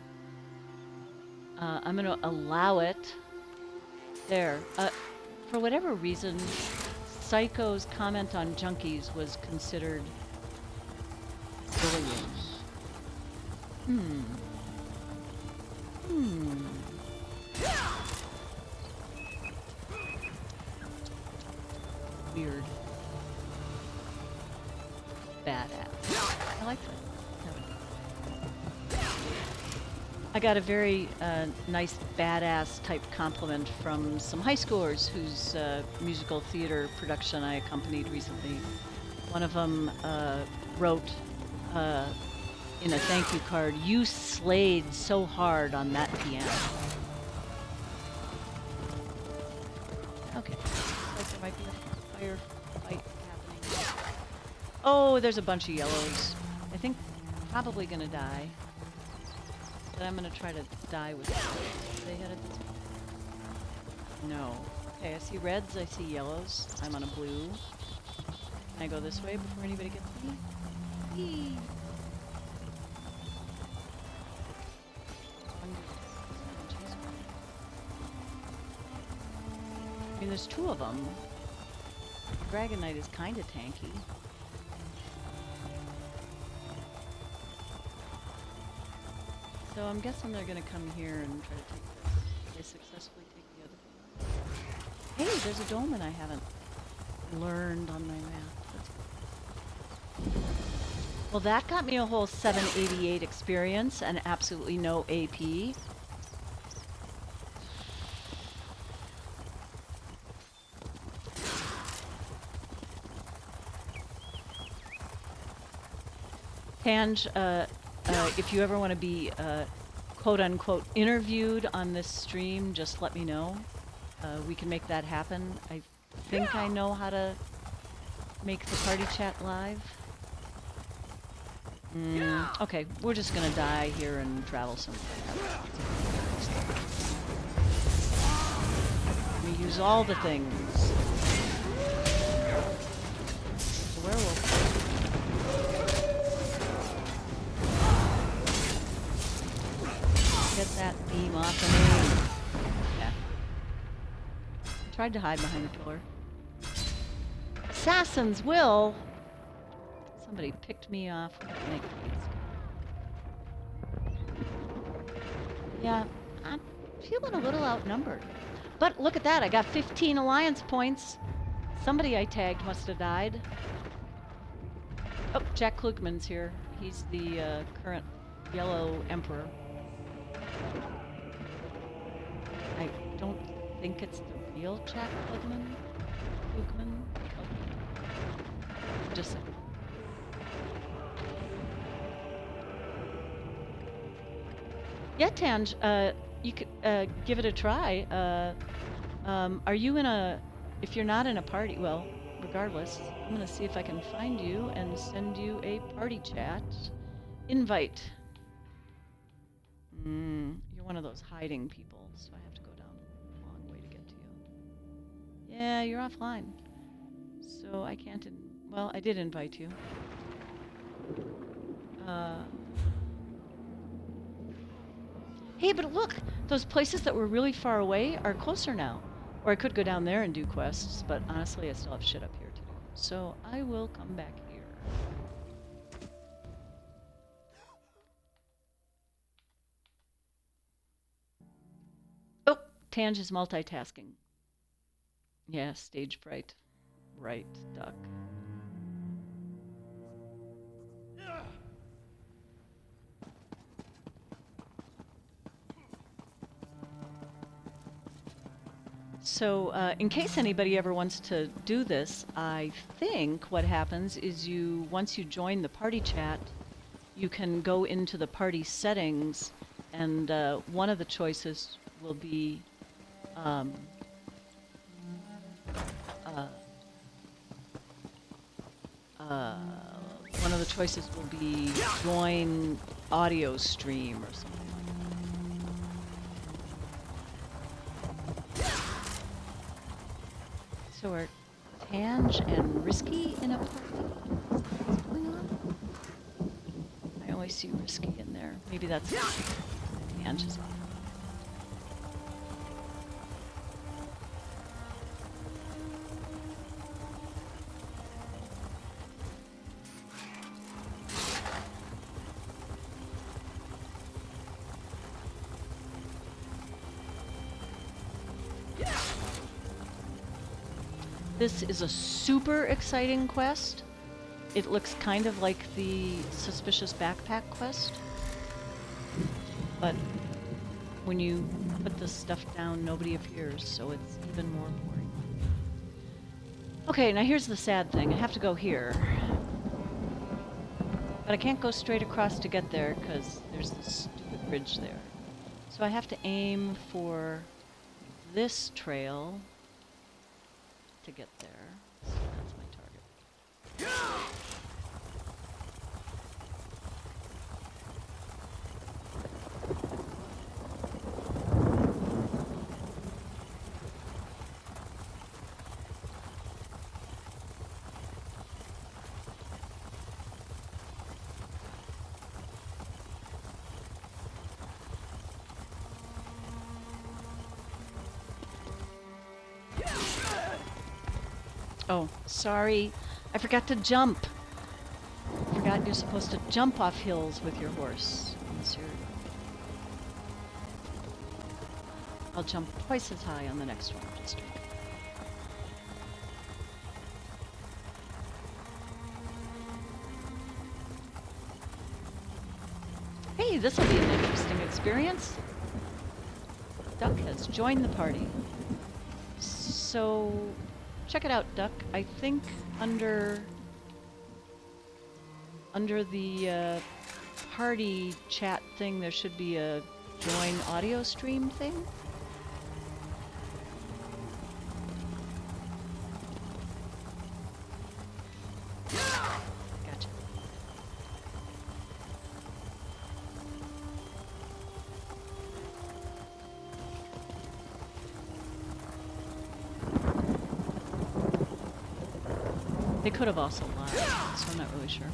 I'm gonna allow it. There. For whatever reason, Psycho's comment on junkies was considered bullying. Weird. Badass. I like that. I got a very nice badass type compliment from some high schoolers whose musical theater production I accompanied recently. One of them wrote in a thank you card, "You slayed so hard on that piano." Okay, looks like there might be a fire fight happening. Oh, there's a bunch of yellows. I think probably gonna die. But I'm gonna try to die with it. Are they headed this way? No. Okay, I see reds, I see yellows. I'm on a blue. Can I go this way before anybody gets me? Eee. I mean, there's two of them. Dragonknight is kind of tanky. So I'm guessing they're going to come here and try to take this. They successfully take the other thing. Hey, there's a dolmen I haven't learned on my map. That's cool. Well, that got me a whole 788 experience and absolutely no AP. Tanj, if you ever want to be quote-unquote interviewed on this stream, just let me know. We can make that happen. I think I know how to make the party chat live. Okay, we're just gonna die here and travel somewhere. We use all the things. The werewolf. Get that beam off of me. Yeah. I tried to hide behind a pillar. Assassins will! Somebody picked me off. Yeah, I'm feeling a little outnumbered. But look at that, I got 15 alliance points. Somebody I tagged must have died. Oh, Jack Klugman's here. He's the current yellow emperor. I don't think it's the real Jack Klugman. Oh. Just saying. Yeah, Tanj, you could give it a try. Are you in a... If you're not in a party, well, regardless, I'm gonna see if I can find you and send you a party chat invite. You're one of those hiding people, so I have to go down a long way to get to you. Yeah, you're offline. So I can't... well, I did invite you. Hey, but look! Those places that were really far away are closer now. Or I could go down there and do quests, but honestly, I still have shit up here to do. So I will come back here. Oh! Tanj is multitasking. Yeah, stage fright. Right, duck. So, in case anybody ever wants to do this, I think what happens is once you join the party chat, you can go into the party settings, and one of the choices will be one of the choices will be join audio stream or something like that. So are Tange and Risky in a party? What's going on? I always see Risky in there. Maybe that's Tange is off. This is a super exciting quest. It looks kind of like the Suspicious Backpack quest. But when you put the stuff down, nobody appears, so it's even more boring. Okay, now here's the sad thing. I have to go here. But I can't go straight across to get there, because there's this stupid bridge there. So I have to aim for this trail to get there. So that's my target. Oh, sorry. I forgot to jump. I forgot you're supposed to jump off hills with your horse in Cyrodiil. I'll jump twice as high on the next one, just right. Hey, this will be an interesting experience. Duck has joined the party. So, check it out, Duck. I think under the party chat thing, there should be a join audio stream thing. Gotcha. They could have also lied, so I'm not really sure.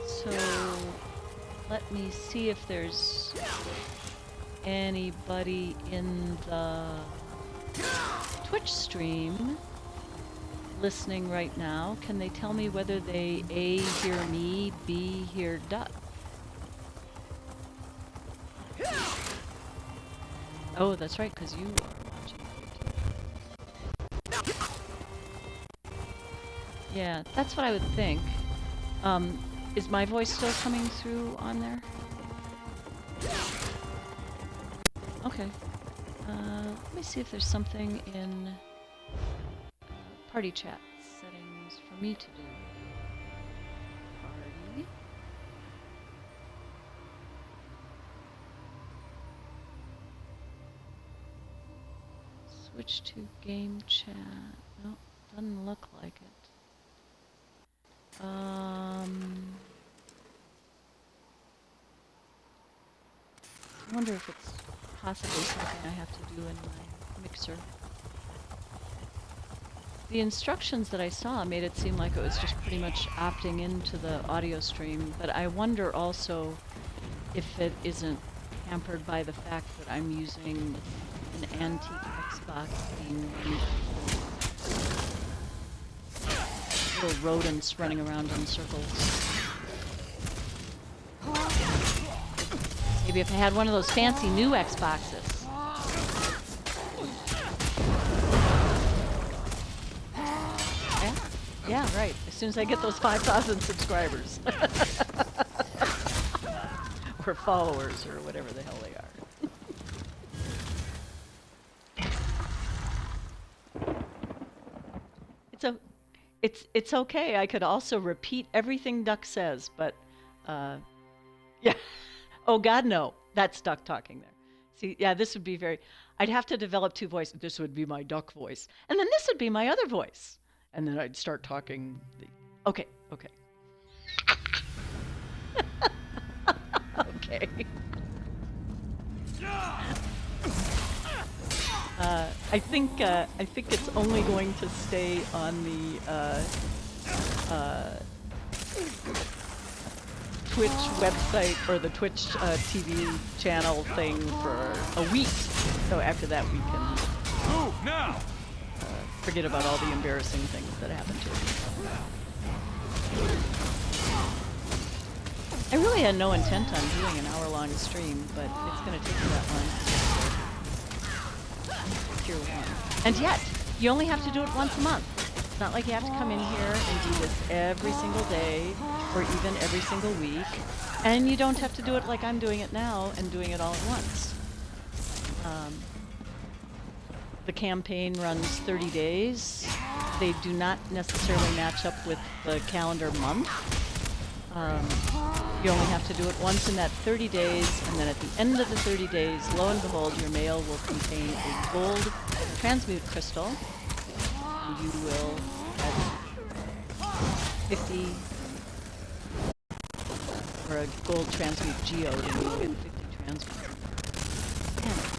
So, let me see if there's anybody in the Twitch stream listening right now. Can they tell me whether they A, hear me, B, hear Duck? Oh, that's right, because you are watching. Yeah, that's what I would think. Is my voice still coming through on there? Okay. Let me see if there's something in party chat settings for me to do. Party. Switch to game chat. Nope, doesn't look like it. I wonder if it's possibly something I have to do in my mixer. The instructions that I saw made it seem like it was just pretty much opting into the audio stream, but I wonder also if it isn't hampered by the fact that I'm using an antique Xbox being little rodents running around in circles. Maybe if I had one of those fancy new Xboxes. Yeah, Yeah, right. As soon as I get those 5,000 subscribers. Or followers, or whatever the hell they are. It's okay. I could also repeat everything Duck says, but yeah. Oh God, no. That's Duck talking there. See, yeah, this would be very. I'd have to develop two voices. This would be my Duck voice, and then this would be my other voice, and then I'd start talking. Okay. Okay. I think it's only going to stay on the Twitch website or the Twitch TV channel thing for a week. So after that, we can Move now. forget about all the embarrassing things that happened to me. I really had no intent on doing an hour-long stream, but it's going to take me that long. Tier 1. And yet, you only have to do it once a month. It's not like you have to come in here and do this every single day or even every single week. And you don't have to do it like I'm doing it now and doing it all at once. The campaign runs 30 days. They do not necessarily match up with the calendar month. You only have to do it once in that 30 days, and then at the end of the 30 days, lo and behold, your mail will contain a gold transmute crystal. And you will have 50, or a gold transmute geode, and you will get 50 transmutes. Damn it.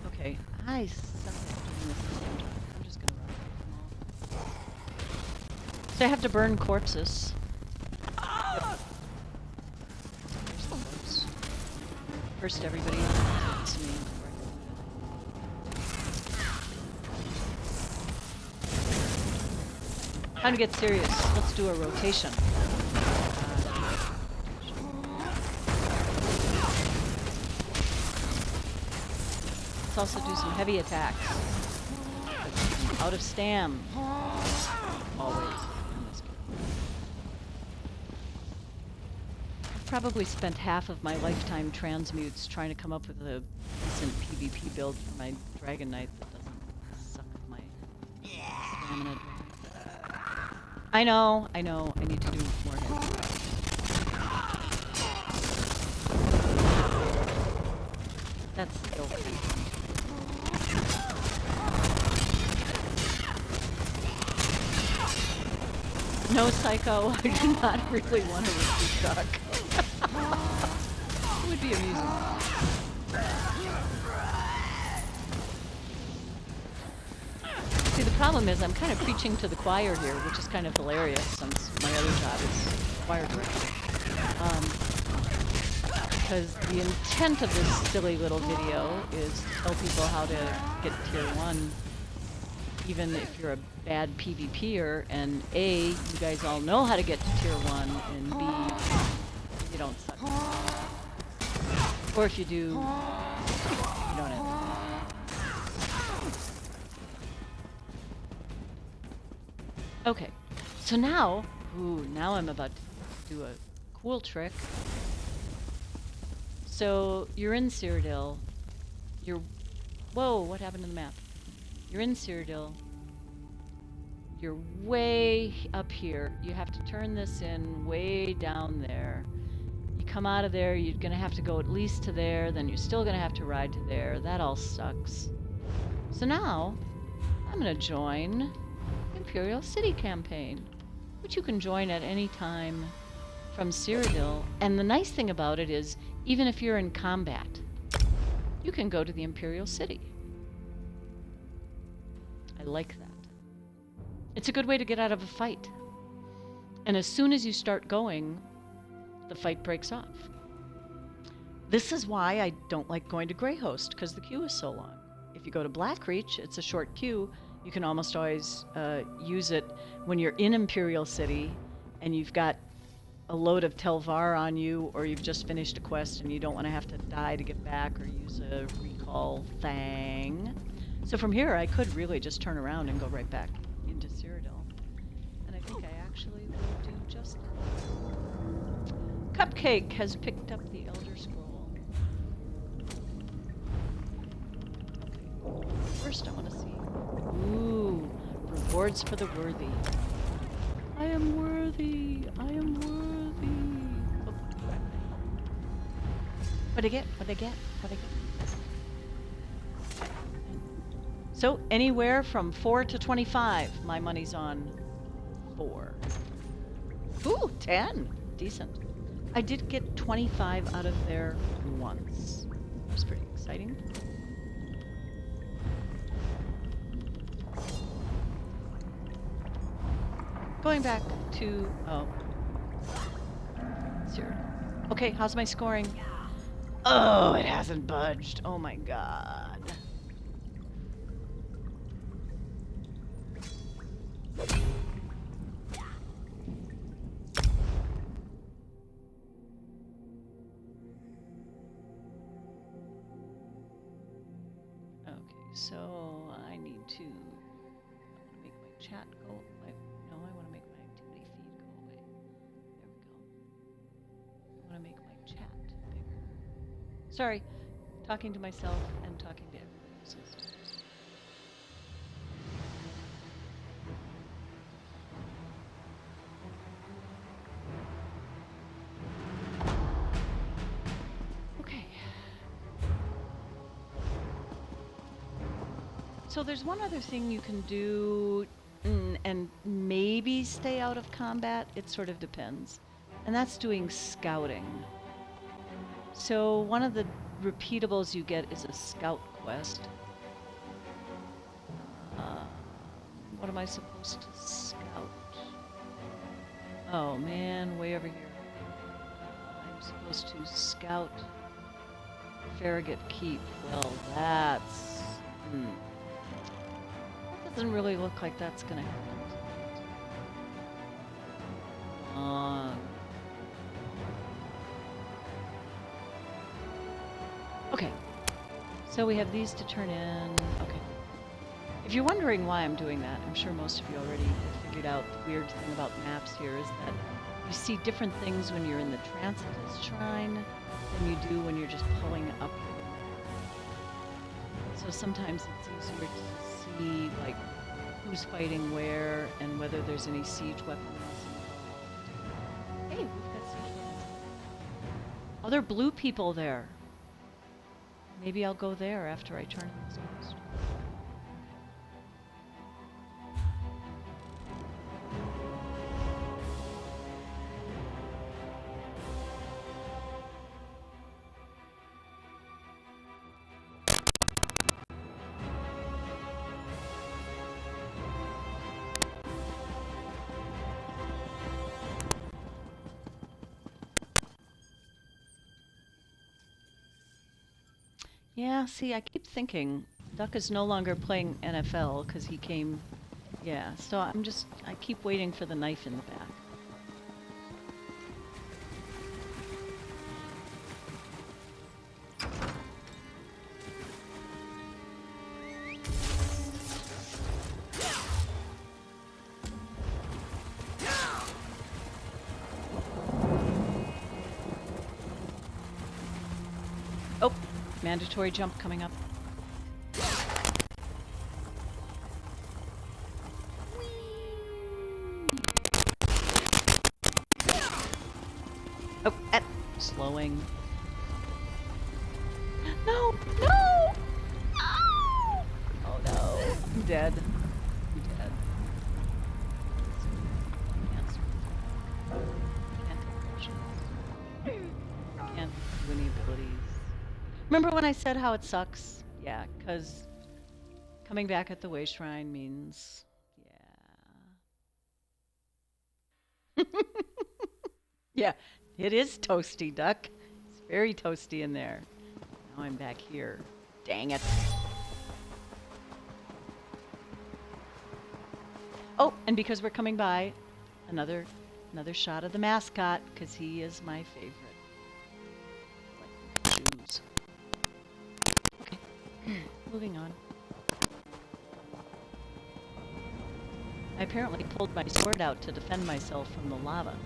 Okay, I suck at doing this at the same time. I'm just gonna run. So I have to burn corpses. First, everybody hits me. Time to get serious. Let's do a rotation. Let's also do some heavy attacks. Out of stam. Always. Probably spent half of my lifetime transmutes trying to come up with a decent PvP build for my dragonknight that doesn't suck my stamina. I know, I need to do more heavy. That's still No, Psycho, I do not really want to recruit Duck. It would be amusing. See, the problem is I'm kind of preaching to the choir here, which is kind of hilarious since my other job is choir director. Because the intent of this silly little video is to tell people how to get tier 1, even if you're a bad PvPer, and A, you guys all know how to get to tier 1, and B, you don't suck. Or if you do, you don't end up. Okay, so now I'm about to do a cool trick. So you're in Cyrodiil. Whoa, what happened to the map? You're in Cyrodiil. You're way up here. You have to turn this in way down there. You come out of there, you're gonna have to go at least to there, then you're still gonna have to ride to there. That all sucks. So now, I'm gonna join Imperial City campaign, which you can join at any time from Cyrodiil. And the nice thing about it is, even if you're in combat, you can go to the Imperial City. I like that. It's a good way to get out of a fight. And as soon as you start going, the fight breaks off. This is why I don't like going to Greyhost, because the queue is so long. If you go to Blackreach, it's a short queue. You can almost always use it when you're in Imperial City and you've got a load of Telvar on you, or you've just finished a quest and you don't want to have to die to get back or use a recall thing. So from here, I could really just turn around and go right back into Cyrodiil. And I think I Cake has picked up the Elder Scroll. First, I want to see. Ooh, rewards for the worthy. I am worthy. I am worthy. Oh. What'd I get? What'd I get? What'd I get? So, anywhere from 4 to 25, my money's on 4. Ooh, 10. Decent. I did get 25 out of there once. That was pretty exciting. Going back to... oh. Cyrodiil. Okay, how's my scoring? Oh, it hasn't budged. Oh my god. So I need to make my chat go away. No, I want to make my activity feed go away. There we go. I want to make my chat bigger. Sorry, talking to myself and talking to everybody else. So there's one other thing you can do and maybe stay out of combat. It sort of depends. And that's doing scouting. So one of the repeatables you get is a scout quest. What am I supposed to scout? Oh man, way over here. I'm supposed to scout Farragut Keep. Well, that's... doesn't really look like that's gonna happen. Okay, so we have these to turn in. Okay. If you're wondering why I'm doing that, I'm sure most of you already figured out the weird thing about maps here is that you see different things when you're in the Transmutes shrine than you do when you're just pulling up your map. So sometimes it's easier to see like who's fighting where and whether there's any siege weapons. Hey, we've got siege weapons. Oh, there are blue people there. Maybe I'll go there after I turn this post. Yeah, see, I keep thinking Duck is no longer playing NFL because he came... Yeah, so I keep waiting for the knife in the back. Oh, mandatory jump coming up. Oh, slowing. No! No! Oh, oh no. I'm dead. I'm dead. Can't do any abilities. Remember when I said how it sucks? Yeah, because coming back at the Way Shrine means... Yeah. Yeah, it is toasty, Duck. It's very toasty in there. Now I'm back here. Dang it. Oh, and because we're coming by, another shot of the mascot, because he is my favorite. Like shoes. Okay, moving on. I apparently pulled my sword out to defend myself from the lava.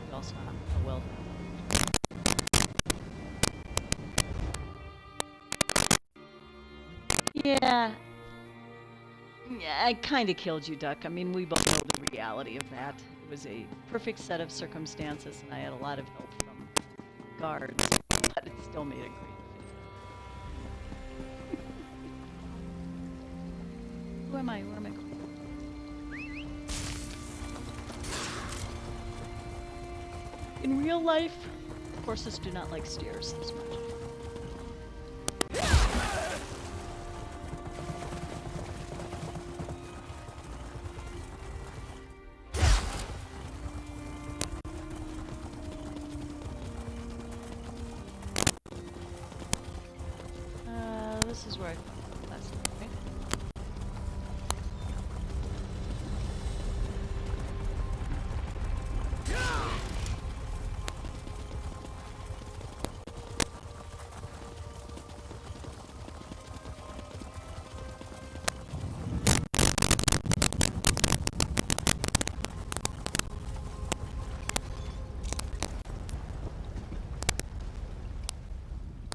We also have, oh well. Yeah. Yeah, I kind of killed you, Duck. I mean, we both know the reality of that. It was a perfect set of circumstances, and I had a lot of help from guards, but it still made it great. Who am I? Where am I going? In real life, horses do not like steers as much. This is where I found the last time, right?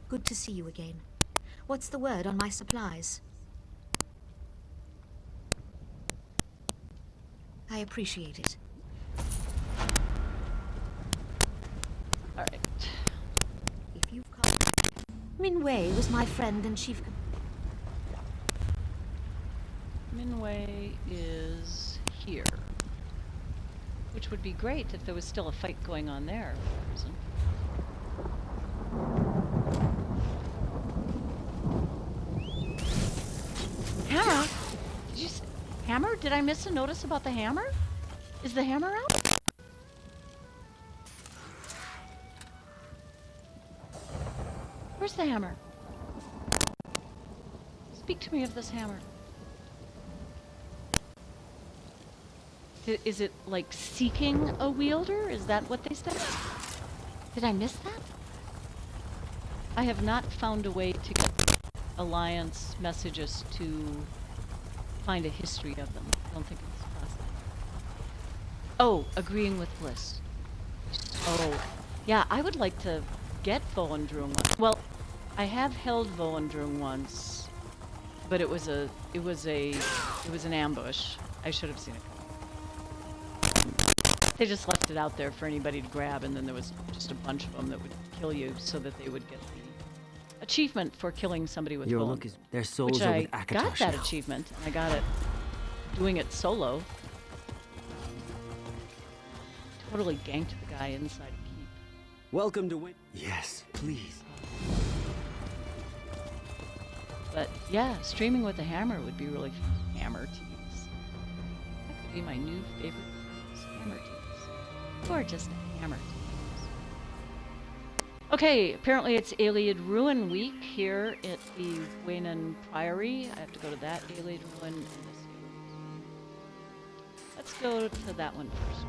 Good to see you again. What's the word on my supplies? I appreciate it. All right. If you've come... Minwei was my friend and chief... Minwei is here. Which would be great if there was still a fight going on there for some reason. Hammer? Did you hammer? Did I miss a notice about the hammer? Is the hammer out? Where's the hammer? Speak to me of this hammer. Is it like seeking a wielder? Is that what they said? Did I miss that? I have not found a way to get Alliance messages to find a history of them. I don't think it's possible. Oh, agreeing with Bliss. Oh, yeah, I would like to get Volendrung once. Well, I have held Volendrung once, but it was an ambush. I should have seen it coming. They just left it out there for anybody to grab, and then there was just a bunch of them that would kill you so that they would get the achievement for killing somebody with Your Volendrung. look is their souls Which are I with Akatosh got that now. achievement, and I got it doing it solo. Totally ganked the guy inside a keep. Welcome to Win. Yes, please. But yeah, streaming with a hammer would be really fun. Hammer teams. That could be my new favorite phrase. Hammer teams. Or just hammer teams. Okay, apparently it's Ayleid Ruin Week here at the Waynan Priory. I have to go to that Ayleid Ruin and this. Let's go to that one first.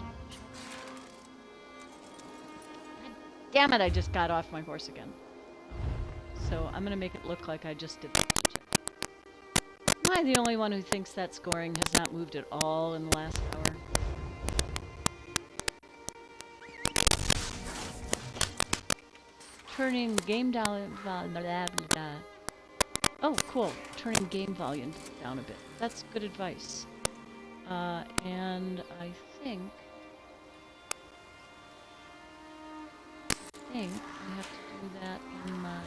God damn it, I just got off my horse again. So I'm gonna make it look like I just did that check. Am I the only one who thinks that scoring has not moved at all in the last hour? Turning game down. Blah, blah, blah. Oh, cool. Turning game volume down a bit. That's good advice. And I think I have to do that in my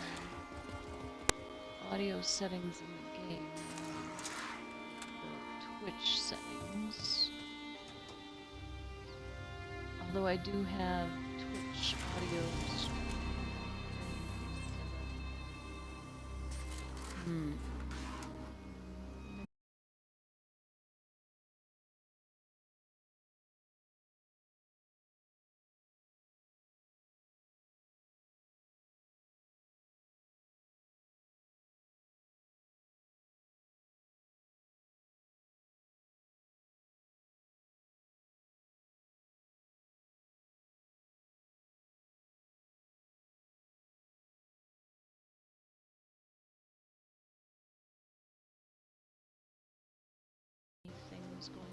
audio settings in the game. The Twitch settings. Although I do have Twitch audio stream.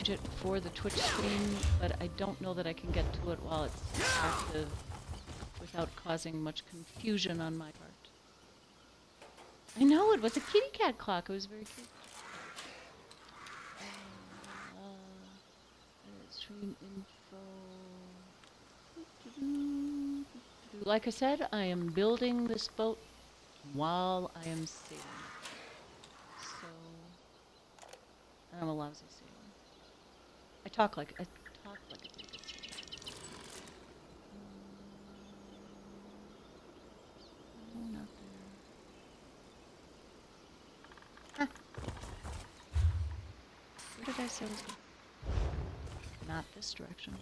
It for the Twitch stream, but I don't know that I can get to it while it's active without causing much confusion on my part. I know, it was a kitty cat clock. It was very cute. Stream info. Like I said, I am building this boat while I am sailing. So, and I'm a lousy sailor. I talk like a pretty good sailor. No, not there. Where did I say I was going? Not this direction.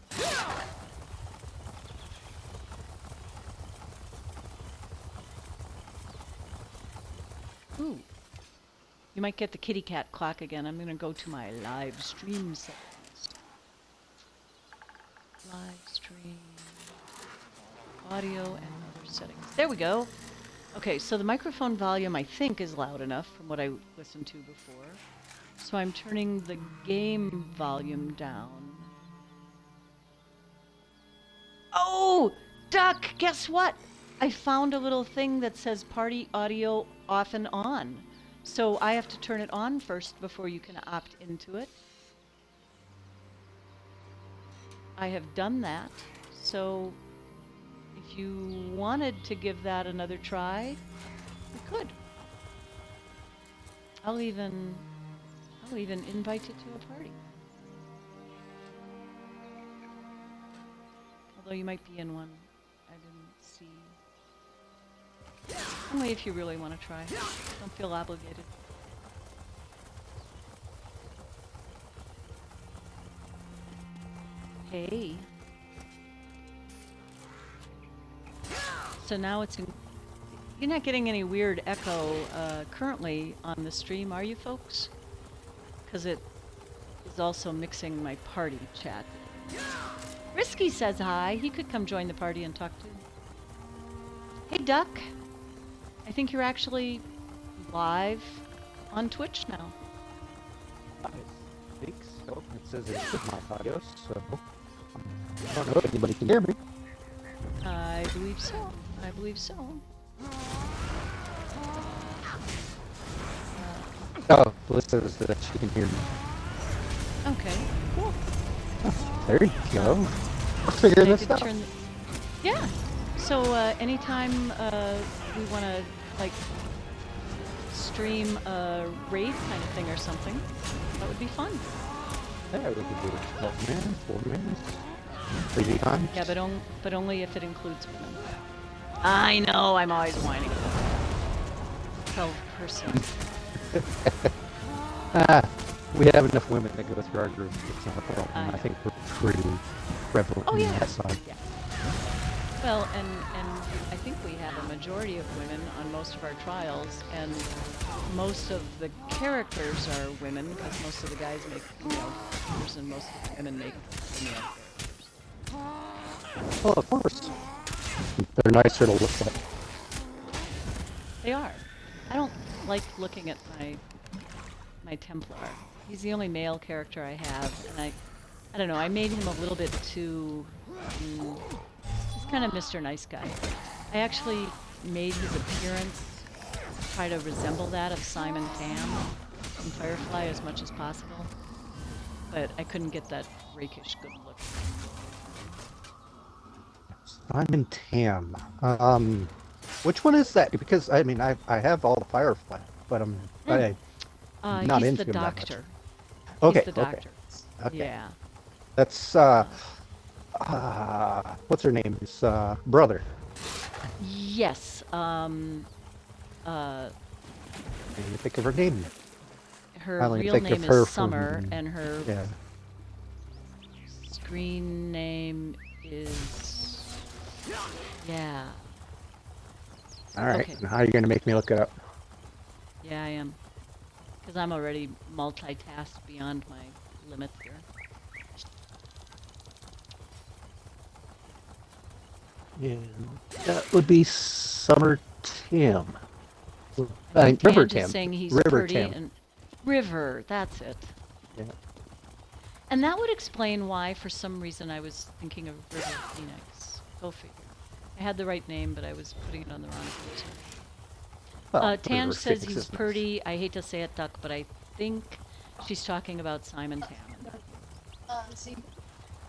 Ooh. You might get the kitty cat clock again. I'm going to go to my live stream settings. Live stream. Audio and other settings. There we go. Okay, so the microphone volume, I think, is loud enough from what I listened to before. So I'm turning the game volume down. Oh! Duck! Guess what? I found a little thing that says party audio off and on. So I have to turn it on first before you can opt into it. I have done that. So if you wanted to give that another try, you could. I'll even invite you to a party. Although you might be in one. I didn't see. Only if you really want to try. Don't feel obligated. Hey. So now it's in... You're not getting any weird echo currently on the stream, are you folks? Because it is also mixing my party chat. Risky says hi. He could come join the party and talk to. Hey, Duck. I think you're actually live on Twitch now. I think so. It says it's with my audio, so I don't know if anybody can hear me. I believe so. I believe so. Oh, Melissa says that she can hear me. Okay, cool. There you go. Let's figure I this could out. turn yeah. So anytime we want to like stream a raid kind of thing or something, that would be fun. Yeah, we could do it. 12 man, 4 man. 3D times. Yeah, but only if it includes women. I know, I'm always whining. 12-person. We have enough women that go through our group. It's not a problem. I think we're pretty prevalent Oh on yeah. that side. Yeah. Well, and I think we have a majority of women on most of our trials, and most of the characters are women because most of the guys make female characters and most of the women make female characters. Well, of course. They're nicer to look at. They are. I don't like looking at my Templar. He's the only male character I have, and I don't know, I made him a little bit too... he's kind of Mr. Nice Guy. I actually made his appearance try to resemble that of Simon Tam in Firefly as much as possible, but I couldn't get that rakish good look. Simon Tam. Which one is that? Because I mean, I have all the Firefly, but I'm not he's into the him that doctor. much. Okay. He's the doctor. Okay. Yeah. That's what's her name? His brother. Yes. I didn't think of her name. Her I only real think name of her is Summer, from- and her Yeah. screen name is... Yeah. All right. Okay. Now you're gonna make me look it up. Yeah, I am. Because I'm already multitasked beyond my limit here. And that would be Summer Tam. Dan River just Tam. saying he's River pretty Tam. and River, that's it. Yeah. And that would explain why, for some reason, I was thinking of River Phoenix. Go figure. I had the right name, but I was putting it on the wrong person. Well, Tange whatever, says Phoenix he's is nice. pretty. I hate to say it, Duck, but I think she's talking about Simon Tam.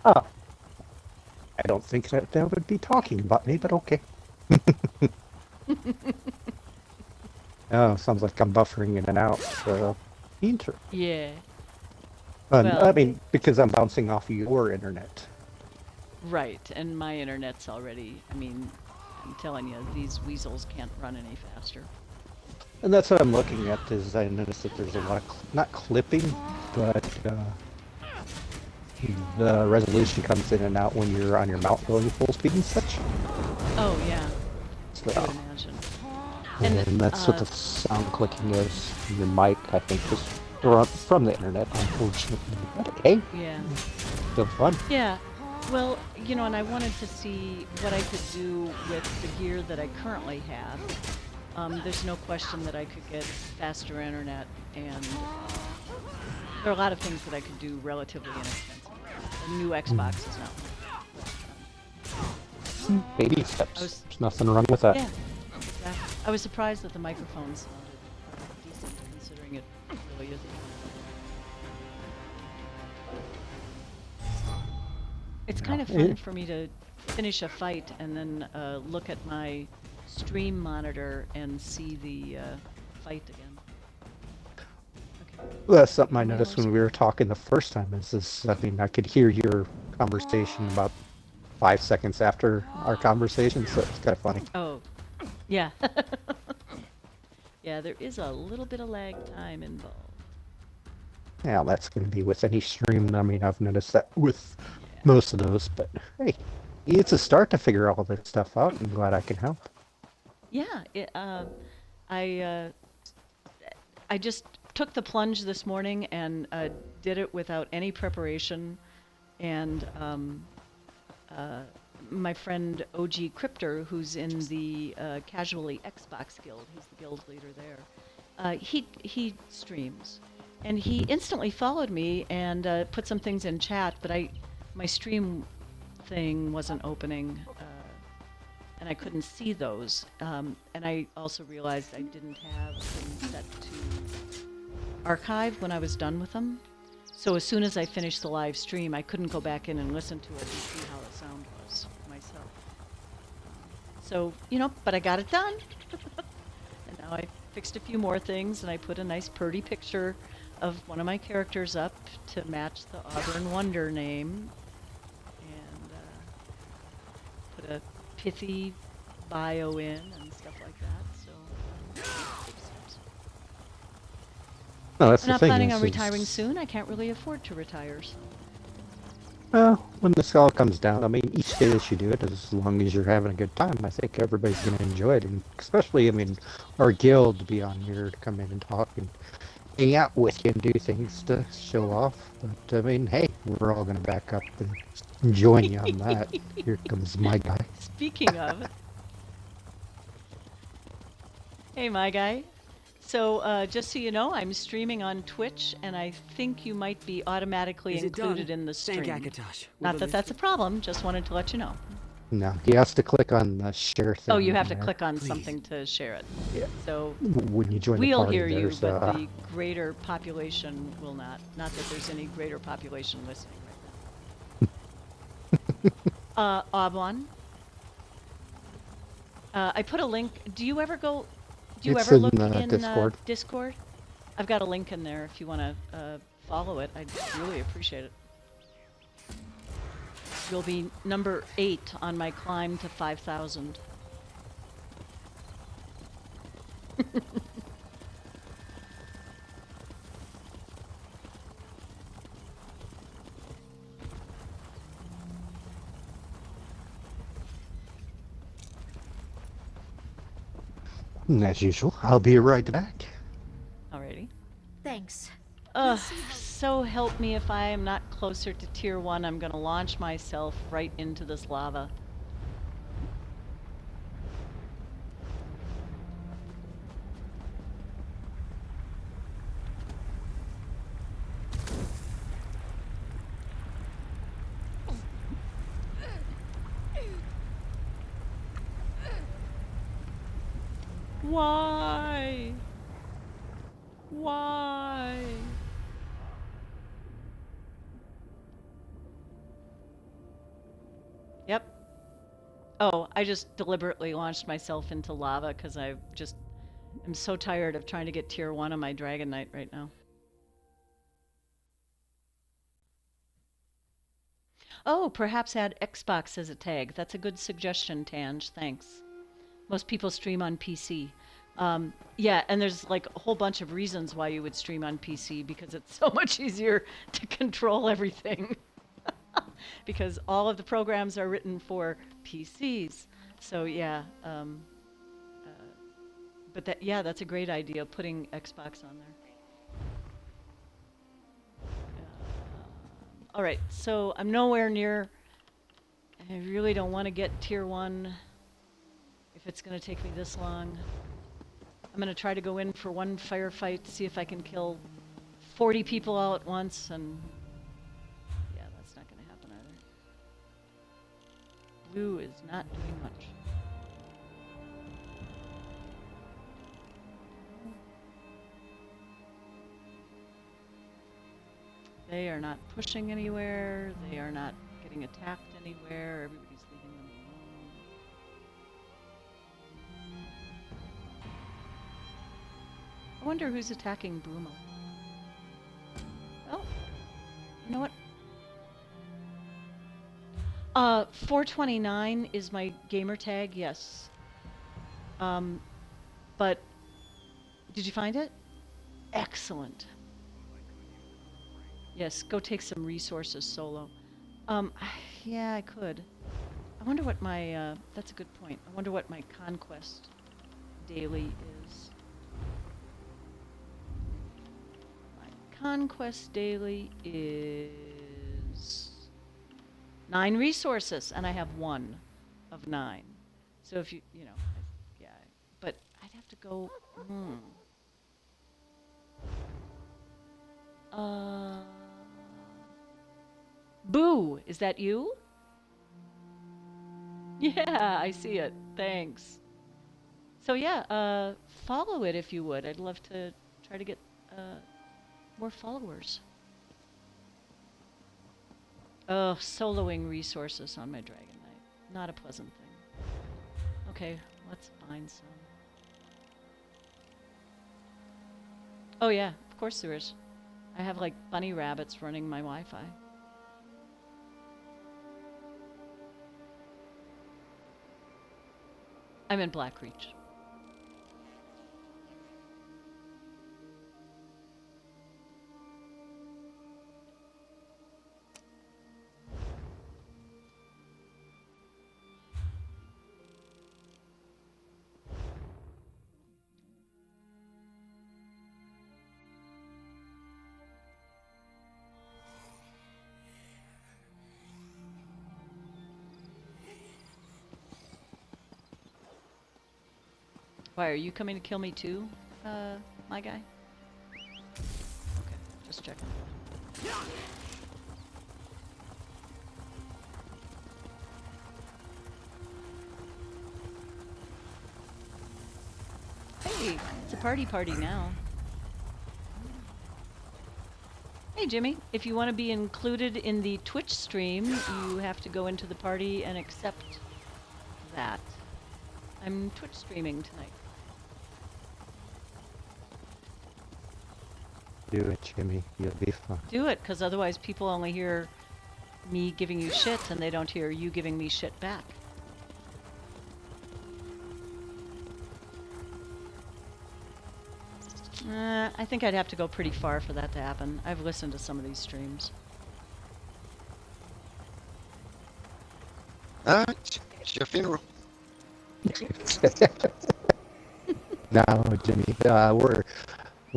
Oh, I don't think that they would be talking about me, but okay. Oh, sounds like I'm buffering in and out. So, Yeah. I Well, mean, because I'm bouncing off of your internet. right. And my internet's already, I mean, I'm telling you, these weasels can't run any faster. And that's what I'm looking at, is I noticed that there's a lot of, not clipping, but the resolution comes in and out when you're on your mount going full speed and such. Oh, yeah. So, I would imagine. and that's what the sound clicking is. Your mic, I think, is from the internet, unfortunately. But hey, Yeah. still fun. Yeah. Well, you know, and I wanted to see what I could do with the gear that I currently have. There's no question that I could get faster internet, and there are a lot of things that I could do relatively inexpensively. A new Xbox is not one. Baby steps. was- There's nothing wrong with that. Yeah, exactly. I was surprised that the microphone sounded decent, considering it really isn't. It's kind of fun for me to finish a fight and then look at my stream monitor and see the fight again. Okay. Well, that's something I noticed when we were talking the first time. I mean, I could hear your conversation about 5 seconds after our conversation, so it's kind of funny. Oh, yeah. Yeah, there is a little bit of lag time involved. Yeah, that's going to be with any stream. I mean, I've noticed that with most of those, but hey, it's a start to figure all this stuff out. I'm glad I can help. Yeah, I just took the plunge this morning and did it without any preparation, and my friend OG Cryptor, who's in the Casually Xbox Guild, he's the guild leader there, he streams, and he instantly followed me and put some things in chat, but my stream thing wasn't opening, and I couldn't see those. And I also realized I didn't have things set to archive when I was done with them. So as soon as I finished the live stream, I couldn't go back in and listen to it and see how the sound was myself. So, you know, but I got it done. And now I fixed a few more things, and I put a nice pretty picture of one of my characters up to match the Auburn Wonder name, and put a pithy bio in and stuff like that. So, No, that's I'm the not thing. planning on is- retiring soon. I can't really afford to retire. So. Well, when this all comes down, I mean, each day that you do it, as long as you're having a good time, I think everybody's going to enjoy it. And especially, I mean, our guild to be on here to come in and talk and hang out with you and do things to show off. But, I mean, hey, we're all going to back up and join you on that. Here comes my guy. Speaking of, hey, my guy. So, just so you know, I'm streaming on Twitch, and I think you might be automatically Is it included done? in the stream. Thank Akatosh. Not that that's a problem, just wanted to let you know. No, he has to click on the share thing. Oh, you have to there. click on Please. something to share it. Yeah. So, When you join the we'll party, hear you, there's, but the greater population will not. Not that there's any greater population listening right now. Aubwon. I put a link. Do you ever It's ever in, look in Discord. Discord? I've got a link in there if you want to follow it. I'd really appreciate it. You'll be number 8 on my climb to 5,000. As usual, I'll be right back. Alrighty. Thanks. So help me if I am not closer to tier 1, I'm gonna launch myself right into this lava. Why? Why? Yep. Oh, I just deliberately launched myself into lava because I just am so tired of trying to get tier 1 on my Dragon Knight right now. Oh, perhaps add Xbox as a tag. That's a good suggestion, Tange. Thanks. Most people stream on PC. Yeah, and there's like a whole bunch of reasons why you would stream on PC because it's so much easier to control everything. Because all of the programs are written for PCs. So yeah, but that's a great idea, putting Xbox on there. All right, so I'm nowhere near. I really don't want to get tier 1 if it's going to take me this long. I'm going to try to go in for one firefight, see if I can kill 40 people all at once, and yeah, that's not going to happen either. Blue is not doing much. They are not pushing anywhere. They are not getting attacked anywhere. Everybody's leaving them alone. I wonder who's attacking Brumo. Oh, you know what? 429 is my gamer tag, yes. But did you find it? Excellent. Yes, go take some resources solo. Yeah, I could. I wonder what my, that's a good point. I wonder what my conquest daily is. My conquest daily is 9 resources, and I have 1 of 9. So if you know, yeah, but I'd have to go, Boo, is that you? Yeah, I see it. Thanks. So yeah, follow it if you would. I'd love to try to get more followers. Oh, soloing resources on my Dragon Knight. Not a pleasant thing. Okay, let's find some. Oh yeah, of course there is. I have like bunny rabbits running my Wi-Fi. I'm in Blackreach. Why, are you coming to kill me too, my guy? Okay, just checking. Hey, it's a party now. Hey Jimmy, if you want to be included in the Twitch stream, you have to go into the party and accept that. I'm Twitch streaming tonight. Do it, Jimmy. You'll be fine. Do it, because otherwise people only hear me giving you shit and they don't hear you giving me shit back. I think I'd have to go pretty far for that to happen. I've listened to some of these streams. It's your funeral. No, Jimmy,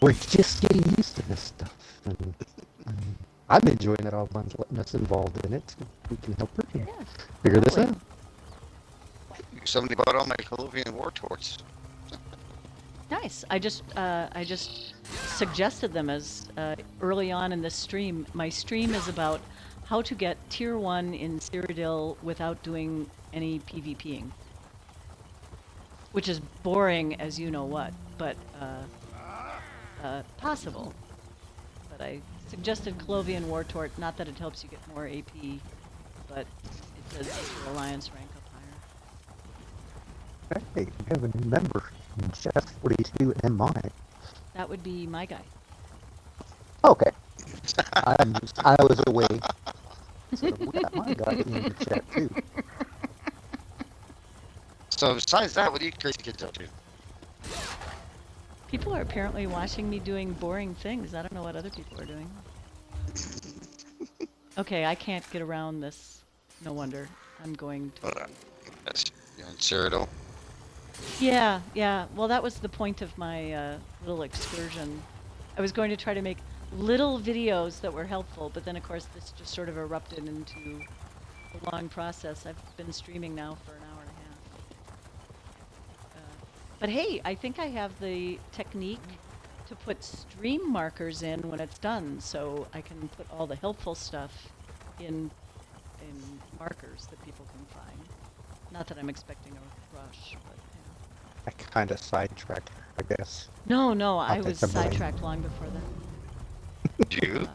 we're just getting used to this stuff. And, I'm enjoying that Aubwon's letting us involved in it. We can help her figure this out. Somebody bought all my Colovian war torts. Nice. I just suggested them as early on in this stream. My stream is about how to get tier 1 in Cyrodiil without doing any PvPing. which is boring as you know what, but possible. But I suggested Colovian War Tort, not that it helps you get more AP, but it does get your alliance rank up higher. Hey, we have a new member, Jeff 42 and mine. That would be my guy. Okay. I was away. So we got my guy in the chat too. So besides that, what do you crazy kids up to? People are apparently watching me doing boring things. I don't know what other people are doing. Okay, I can't get around this. No wonder. I'm going to... Hold on. That's Cyrodiil. Yeah, yeah. Well, that was the point of my little excursion. I was going to try to make little videos that were helpful, but then of course this just sort of erupted into a long process. I've been streaming now for an hour and a half. But hey, I think I have the technique to put stream markers in when it's done, so I can put all the helpful stuff in markers that people can find. Not that I'm expecting a rush, but I kind of sidetracked, I guess. no, I take was the blame. sidetracked long before that. You?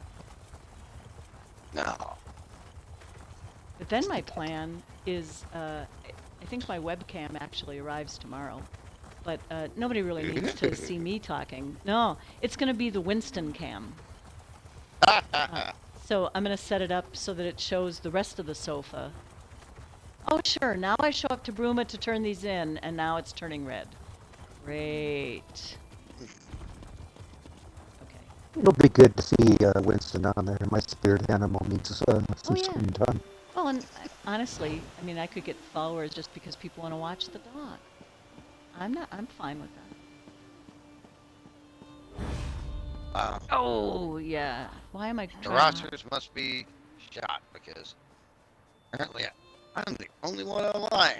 No. But then my plan is, I think my webcam actually arrives tomorrow, but nobody really needs to see me talking. No, it's going to be the Winston cam. So I'm going to set it up so that it shows the rest of the sofa. Oh, sure, now I show up to Bruma to turn these in, and now it's turning red. Great. Okay. It'll be good to see Winston on there. My spirit animal needs some yeah. screen time. Well, and honestly, I mean, I could get followers just because people want to watch the dog. I'm fine with that. Wow. Oh, yeah. Why am I The trying rosters must be shot because apparently I'm the only one online.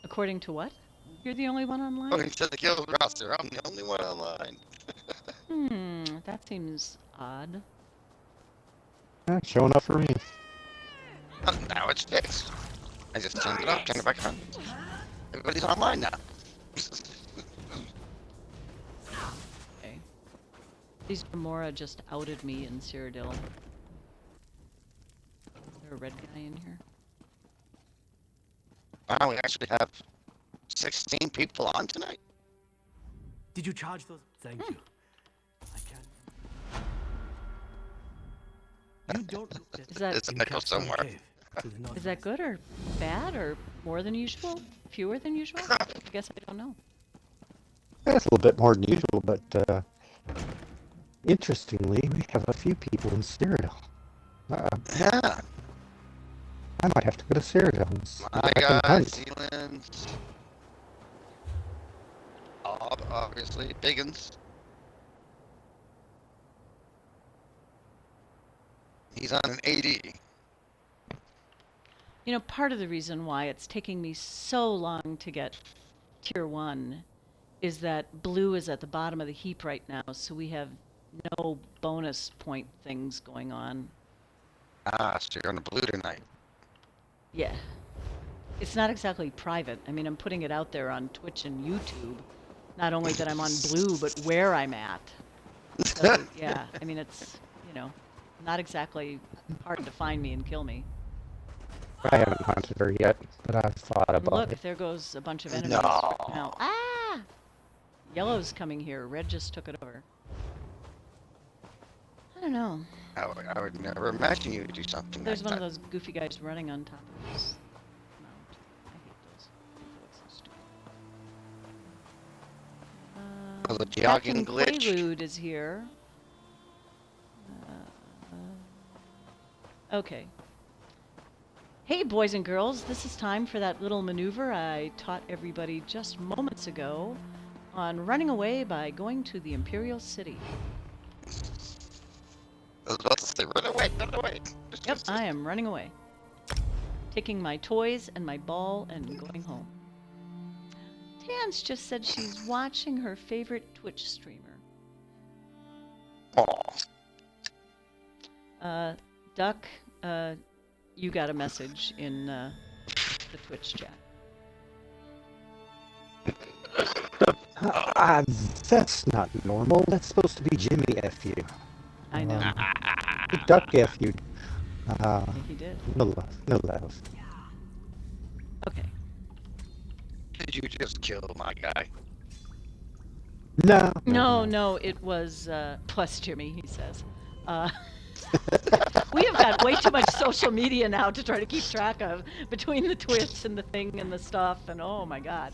According to what? You're the only one online? According to the guild roster, I'm the only one online. That seems odd. Showing up for me. Oh, now it's fixed. I just turned it off, turned it back on. Everybody's online now. Okay. These Gamora just outed me in Cyrodiil. Is there a red guy in here? Wow, we actually have 16 people on tonight. Did you charge those? Thank you. I can't. You don't look Is that It's a nickel somewhere. is that good or bad or more than usual? Fewer than usual? I guess I don't know. That's a little bit more than usual, but interestingly, we have a few people in Cyrodiil. Yeah. I might have to go to Cyrodiil and see My if I can guy, hunt. Zealand. Obviously, Biggins. He's on an 80. You know, part of the reason why it's taking me so long to get tier 1 is that blue is at the bottom of the heap right now, so we have no bonus point things going on. Ah, so you're on the blue tonight. Yeah. It's not exactly private. I mean, I'm putting it out there on Twitch and YouTube. Not only that I'm on blue, but where I'm at. So, yeah, I mean, it's, you know, not exactly hard to find me and kill me. I haven't hunted her yet, but I've thought And about look, it. there goes a bunch of enemies. No. Now, ah! Yellow's coming here. Red just took it over. I don't know. I would never imagine you would do something There's like one of that. those goofy guys running on top of this mount. I hate those. They look so stupid. Oh, the Captain jogging glitch. Quaalude is here. Okay. Hey, boys and girls, this is time for that little maneuver I taught everybody just moments ago on running away by going to the Imperial City. I was about to say, run away, run away. Yep, I am running away. Taking my toys and my ball and going home. Tans just said she's watching her favorite Twitch streamer. Aw. Duck, you got a message in the Twitch chat. That's not normal. That's supposed to be Jimmy F you. I know. Duck F you. I think he did. No love. No love. Okay. Did you just kill my guy? No. No, it was plus Jimmy, he says. We have got way too much social media now to try to keep track of between the Twitch and the thing and the stuff, and oh my god.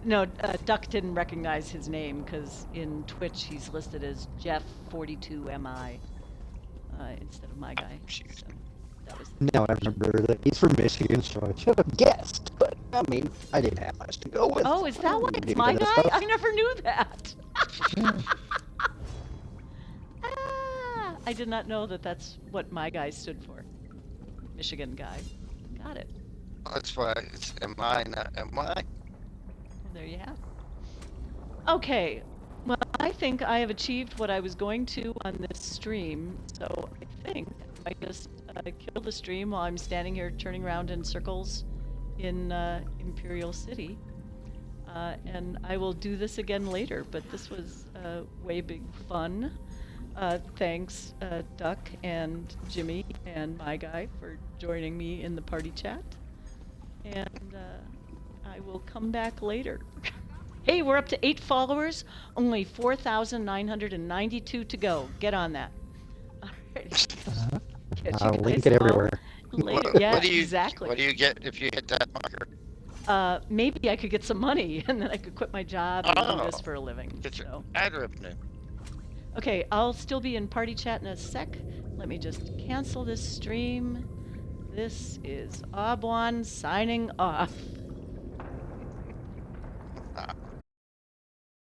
No, Duck didn't recognize his name because in Twitch he's listed as Jeff42MI instead of my guy. So that was No, I remember that he's from Michigan, so I should have guessed. But I mean, I didn't have much to go with. Oh, is that why it's Maybe my that guy? stuff. I never knew that. I did not know that that's what my guy stood for. Michigan guy. Got it. That's why it's MI, not MY. Well, there you have it. Okay. Well, I think I have achieved what I was going to on this stream, so I think I just kill the stream while I'm standing here turning around in circles in Imperial City. And I will do this again later, but this was way big fun. Thanks, Duck and Jimmy and my guy for joining me in the party chat. And I will come back later. Hey, we're up to 8 followers, only 4,992 to go. Get on that. All right. Catch you I'll guys link it all everywhere. Later. Yeah, What do you, exactly. What do you get if you hit that marker? Maybe I could get some money, and then I could quit my job and do this Oh. for a living. Get your So. ad revenue. Okay, I'll still be in party chat in a sec. Let me just cancel this stream. This is Aubwon signing off.